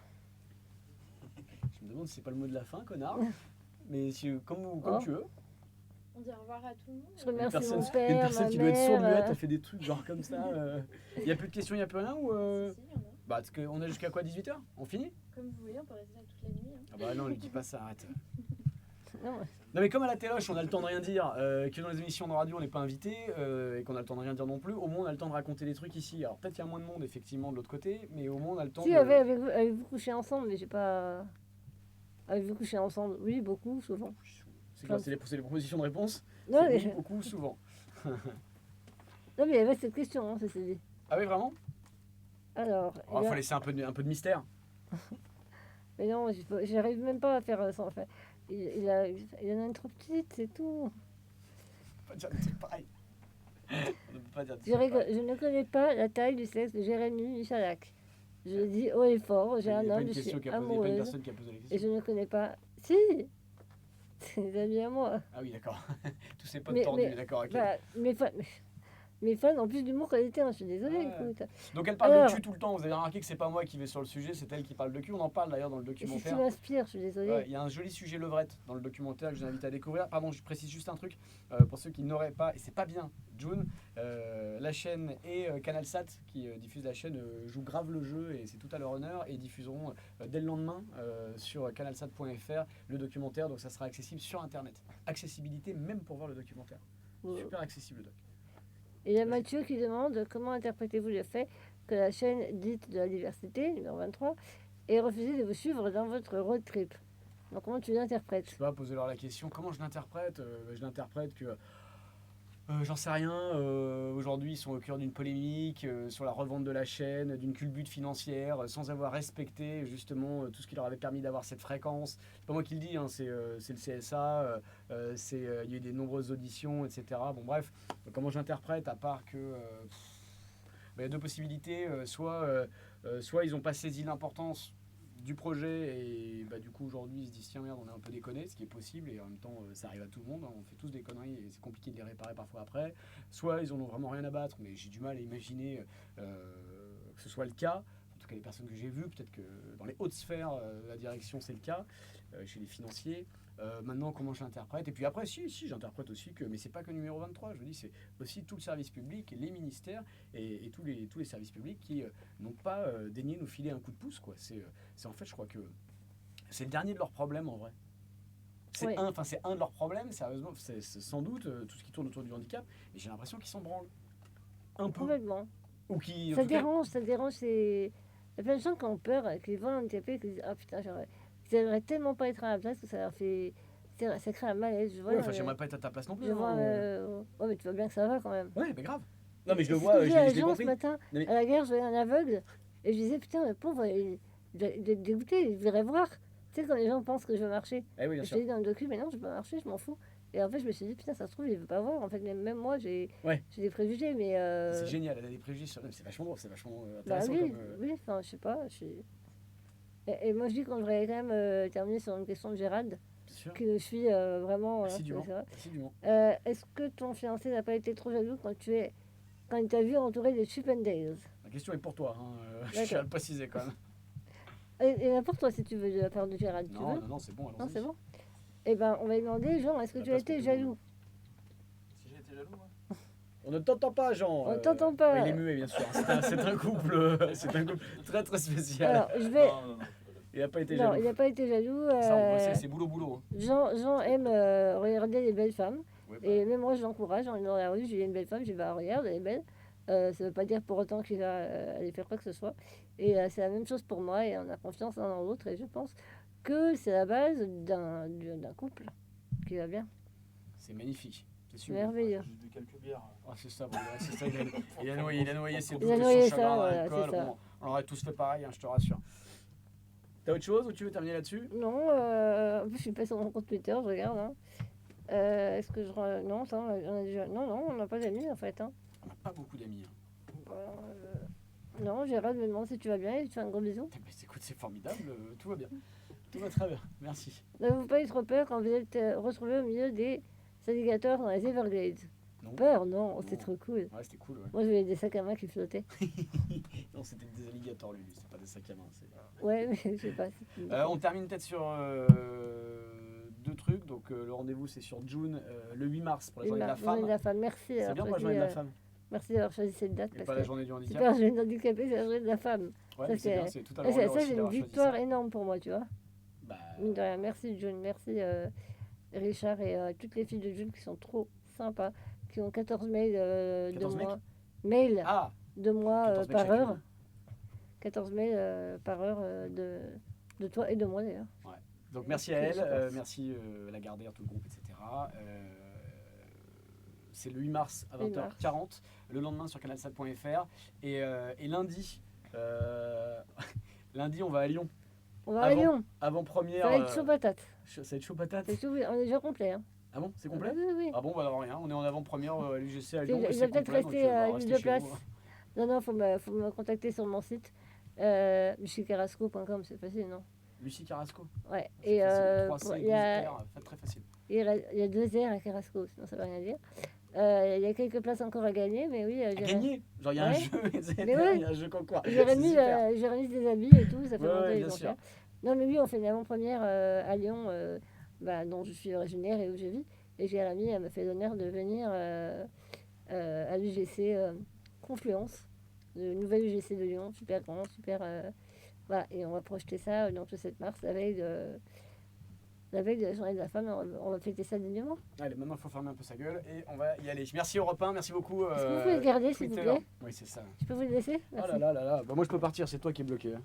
Je me demande si c'est pas le mot de la fin, connard, mais comme Oh. tu veux. On dit au revoir à tout le monde. Je remercie Une mon père, personne ma qui doit être sourde, mère. muette, elle fait des trucs genre comme ça. Il y a plus de questions, il y a plus rien, ou Si, il y en a. Bah, parce qu'on a jusqu'à quoi, 18h? On finit? Comme vous voulez, on peut rester là toute la nuit. Hein. Ah bah non, lui dis pas ça, arrête. Non, ouais. Non, mais comme à la téloche, on a le temps de rien dire, que dans les émissions de radio on n'est pas invité, et qu'on a le temps de rien dire non plus, au moins on a le temps de raconter des trucs ici. Alors peut-être qu'il y a moins de monde effectivement de l'autre côté, mais au moins on a le temps Si, de. avec vous coucher ensemble, mais j'ai pas. Avec vous coucher ensemble, oui, beaucoup, souvent. C'est quoi, c'est les propositions de réponse? Non, C'est mais, oui, beaucoup, souvent. non, mais il y avait cette question, hein, ceci dit. Ah oui, vraiment? Alors, Il faut laisser un peu de mystère. mais non, j'arrive même pas à faire ça. Enfin, il en a une trop petite, c'est tout. On peut pas dire des trucs pareils. On ne peut pas dire des Je, trucs rigole, pareils. je ne connais pas la taille du sexe de Jérémy Michalak. Je le dis haut et fort, j'ai Il y a un pas homme, une je question suis qui a posé, il y a pas une amoureuse. personne qui a posé la Et question. je ne connais pas. Si. C'est des amis à moi. Ah oui, d'accord. Tous ces potes Mais- tordus, mais- d'accord, ok. Bah, mes fans ont plus d'humour qualité, hein, je suis désolée, Ouais. écoute. Donc elle parle Alors- de cul tout le temps, vous avez remarqué que c'est pas moi qui vais sur le sujet, c'est elle qui parle de cul, on en parle d'ailleurs dans le Et c'est ce qui documentaire. m'inspire, je suis désolée. Ouais, il y a un joli sujet levrette dans le documentaire que je vous invite à découvrir. Pardon, je précise juste un truc pour ceux qui n'auraient pas, et c'est pas bien, June, la chaîne et CanalSat qui diffuse la chaîne jouent grave le jeu et c'est tout à leur honneur et diffuseront dès le lendemain sur canalsat.fr le documentaire, donc ça sera accessible sur internet. Accessibilité même pour voir le documentaire. Super accessible le doc. Et il y a Mathieu qui demande comment interprétez-vous le fait que la chaîne dite de la diversité, numéro 23, ait refusé de vous suivre dans votre road trip. Donc comment tu Je l'interprètes? sais pas, poser leur la question, comment je l'interprète Je l'interprète que j'en sais rien. Aujourd'hui, ils sont au cœur d'une polémique sur la revente de la chaîne, d'une culbute financière, sans avoir respecté justement tout ce qui leur avait permis d'avoir cette fréquence. C'est pas moi qui le dis, hein, c'est le CSA. Il y a eu des nombreuses auditions, etc. Bon, bref, comment j'interprète, à part que il y a deux possibilités. Soit ils n'ont pas saisi l'importance du projet et du coup aujourd'hui ils se disent tiens merde on a un peu déconné, ce qui est possible et en même temps ça arrive à tout le monde, hein, on fait tous des conneries et c'est compliqué de les réparer parfois après. Soit ils en ont vraiment rien à battre, mais j'ai du mal à imaginer que ce soit le cas. En tout cas les personnes que j'ai vues, peut-être que dans les hautes sphères de la direction c'est le cas, chez les financiers. Maintenant comment je l'interprète, et puis après si j'interprète aussi que, mais c'est pas que numéro 23, je vous dis c'est aussi tout le service public, les ministères et tous les services publics qui n'ont pas daigné nous filer un coup de pouce quoi. C'est en fait je crois que c'est le dernier de leurs problèmes en vrai. C'est Ouais. c'est un de leurs problèmes, sérieusement, c'est sans doute tout ce qui tourne autour du handicap, et j'ai l'impression qu'ils s'en branlent un peu, Complètement. ou qui en Ça tout cas, dérange, ça dérange. Il y a plein de gens qui ont peur, qui vont handicapés, qui disent ah putain, j'aimerais tellement pas être à la place que ça leur fait. Ça crée un malaise. Je vois, ouais, enfin j'aimerais pas être à ta place non plus, je vois, hein. ouais, mais tu vois bien que ça va quand même. Ouais mais grave, non mais je le C'est vois, ce que je je dis à l'ai Jean compris. ce matin, Non, mais- à la gare, je voyais un aveugle, et je disais putain, le pauvre, il est dégoûté, il voudrait voir. Tu sais, quand les gens pensent que je veux marcher, Eh oui, bien je sûr. te dis dans le docu, mais non, je veux pas marcher, je m'en fous. Et en fait, je me suis dit, putain, ça se trouve, il veut pas voir. En fait, même moi, j'ai Ouais. des préjugés, mais. C'est génial, elle a des préjugés sur elle. C'est vachement drôle, c'est vachement Bah intéressant oui, comme. oui, enfin, je sais pas. Et moi, je dis, quand je voudrais quand même terminer sur une question de Gérald, Bien sûr. que je suis vraiment. Voilà, Assidûment. c'est vrai. Assidûment. Est-ce que ton fiancé n'a pas été trop jaloux quand il t'a vu entouré de Chip and Dales? La question est pour toi, hein. Je D'accord. tiens à le préciser quand même. Et n'importe toi, si tu veux, de la part de Gérald, tu Non, veux? non, non, c'est bon, allons-y. Non, c'est bon. Eh ben, on va lui demander, Jean, est-ce que La tu as place pour été tout le monde. jaloux? Si j'ai été jaloux, moi. On ne t'entend pas, Jean. On t'entend pas. Ouais, il est muet, bien sûr. C'est un couple, c'est un couple très très spécial. Alors, je vais. Non, non, non. Il n'a pas été Non, jaloux. il n'a pas été jaloux. Ça, on voit, c'est boulot. Hein. Jean aime regarder les belles femmes. Ouais, bah, Et même moi, je l'encourage. On est dans la rue, j'ai une belle femme, je dis, bah, regarde, elle est belle. Ça ne veut pas dire pour autant qu'il va aller faire quoi que ce soit. Et c'est la même chose pour moi. Et on a confiance l'un dans l'autre. Et je pense que c'est la base d'un couple qui va bien. c'est magnifique. C'est C'est super. merveilleux. J'ai bu quelques bières. Ah, c'est ça, bon, ouais, c'est ça, il a noyé ses doutes Il a et noyé son ça, chagrin dans voilà, l'alcool. c'est ça. Bon, on aurait tous fait pareil, hein, je te rassure. T'as autre chose ou tu veux terminer là-dessus? Non, en plus, je suis pas sur mon compte Twitter, je regarde. Hein. Est-ce que je. Non, ça, on a déjà. Non, on n'a pas d'amis en fait. Hein. On n'a pas beaucoup d'amis. Hein. Non, Gérald me demande si tu vas bien et je te fais un gros bisou. Mais écoute, c'est formidable, tout va bien. Tout va très bien, merci. N'avez-vous pas eu trop peur quand vous êtes retrouvé au milieu des alligators dans les Everglades? Non. Peur, non, c'est Non. trop cool. Ouais, c'était cool, ouais. Moi, j'avais des sacs à main qui flottaient. Non, c'était des alligators, lui, c'est pas des sacs à main. Ouais, mais je sais pas. On termine peut-être sur deux trucs. Donc, le rendez-vous, c'est sur June, le 8 mars, pour la journée de la Journée de femme. la femme, merci. C'est d'avoir bien pour la choisi, journée de la femme, Merci d'avoir choisi cette date. et Parce pas la que journée du handicap. super, je viens handicapé, c'est la journée de la femme. Ouais, ça, mais c'est c'est- bien, c'est tout à Ça, l'heure c'est une d'avoir choisi victoire ça. énorme pour moi, tu vois. Bah, Mine de rien, merci June, merci Richard et toutes les filles de June qui sont trop sympas, qui ont 14 mails 14 de mecs moi. Mails ah, de moi 14 mecs par chacune. heure. 14 mails par heure de toi et de moi d'ailleurs. donc merci à Ok, elle, super. merci Lagardère, tout le groupe, etc. C'est le 8 mars à 8 mars. 20h40, le lendemain sur canalsat.fr. Et lundi, lundi, on va à Lyon. On va à Avant- Lyon, Avant-première. ça va être chaud patate. Ça va être chaud patate. C'est chaud, on est déjà complet. Hein. Ah bon, c'est complet? Oui, oui. Ah bon, bah alors rien, on est en avant-première à l'UGC à Il Lyon. va et c'est peut-être complet, donc, rester bah, une restez de chez place. vous, hein. Non, faut me contacter sur mon site. michicarasco.com, c'est facile, non? Lucie Carrasco. Ouais. C'est Et facile, 3 pour- C, il 12 y a, R, très facile. il y a 2 R à Carrasco, sinon ça veut rien dire. Il y a quelques places encore à gagner, mais oui. À gagner. Genre il y a un Ouais. jeu, etc. Mais ouais. Il y a un jeu comme quoi. J'ai C'est remis, super. j'ai remis des habits et tout, ça fait Ouais, monter ouais, les bien sûr. enchères. Non, mais oui, on fait une avant-première à Lyon, dont je suis originaire et où je vis. Et Jérémy elle m'a fait l'honneur de venir à l'UGC Confluence, le nouvel UGC de Lyon, super grand, super. Voilà, et on va projeter ça donc le 7 mars, la veille de la journée de la femme. On va fêter ça dignement. Allez, maintenant il faut fermer un peu sa gueule et on va y aller. Merci Europe 1, merci beaucoup. Est-ce que vous pouvez le garder, s'il vous Twitter. plaît? Oui, c'est ça. Je peux vous le laisser? Oh là là là là. Bah, moi je peux partir, c'est toi qui es bloqué. Hein.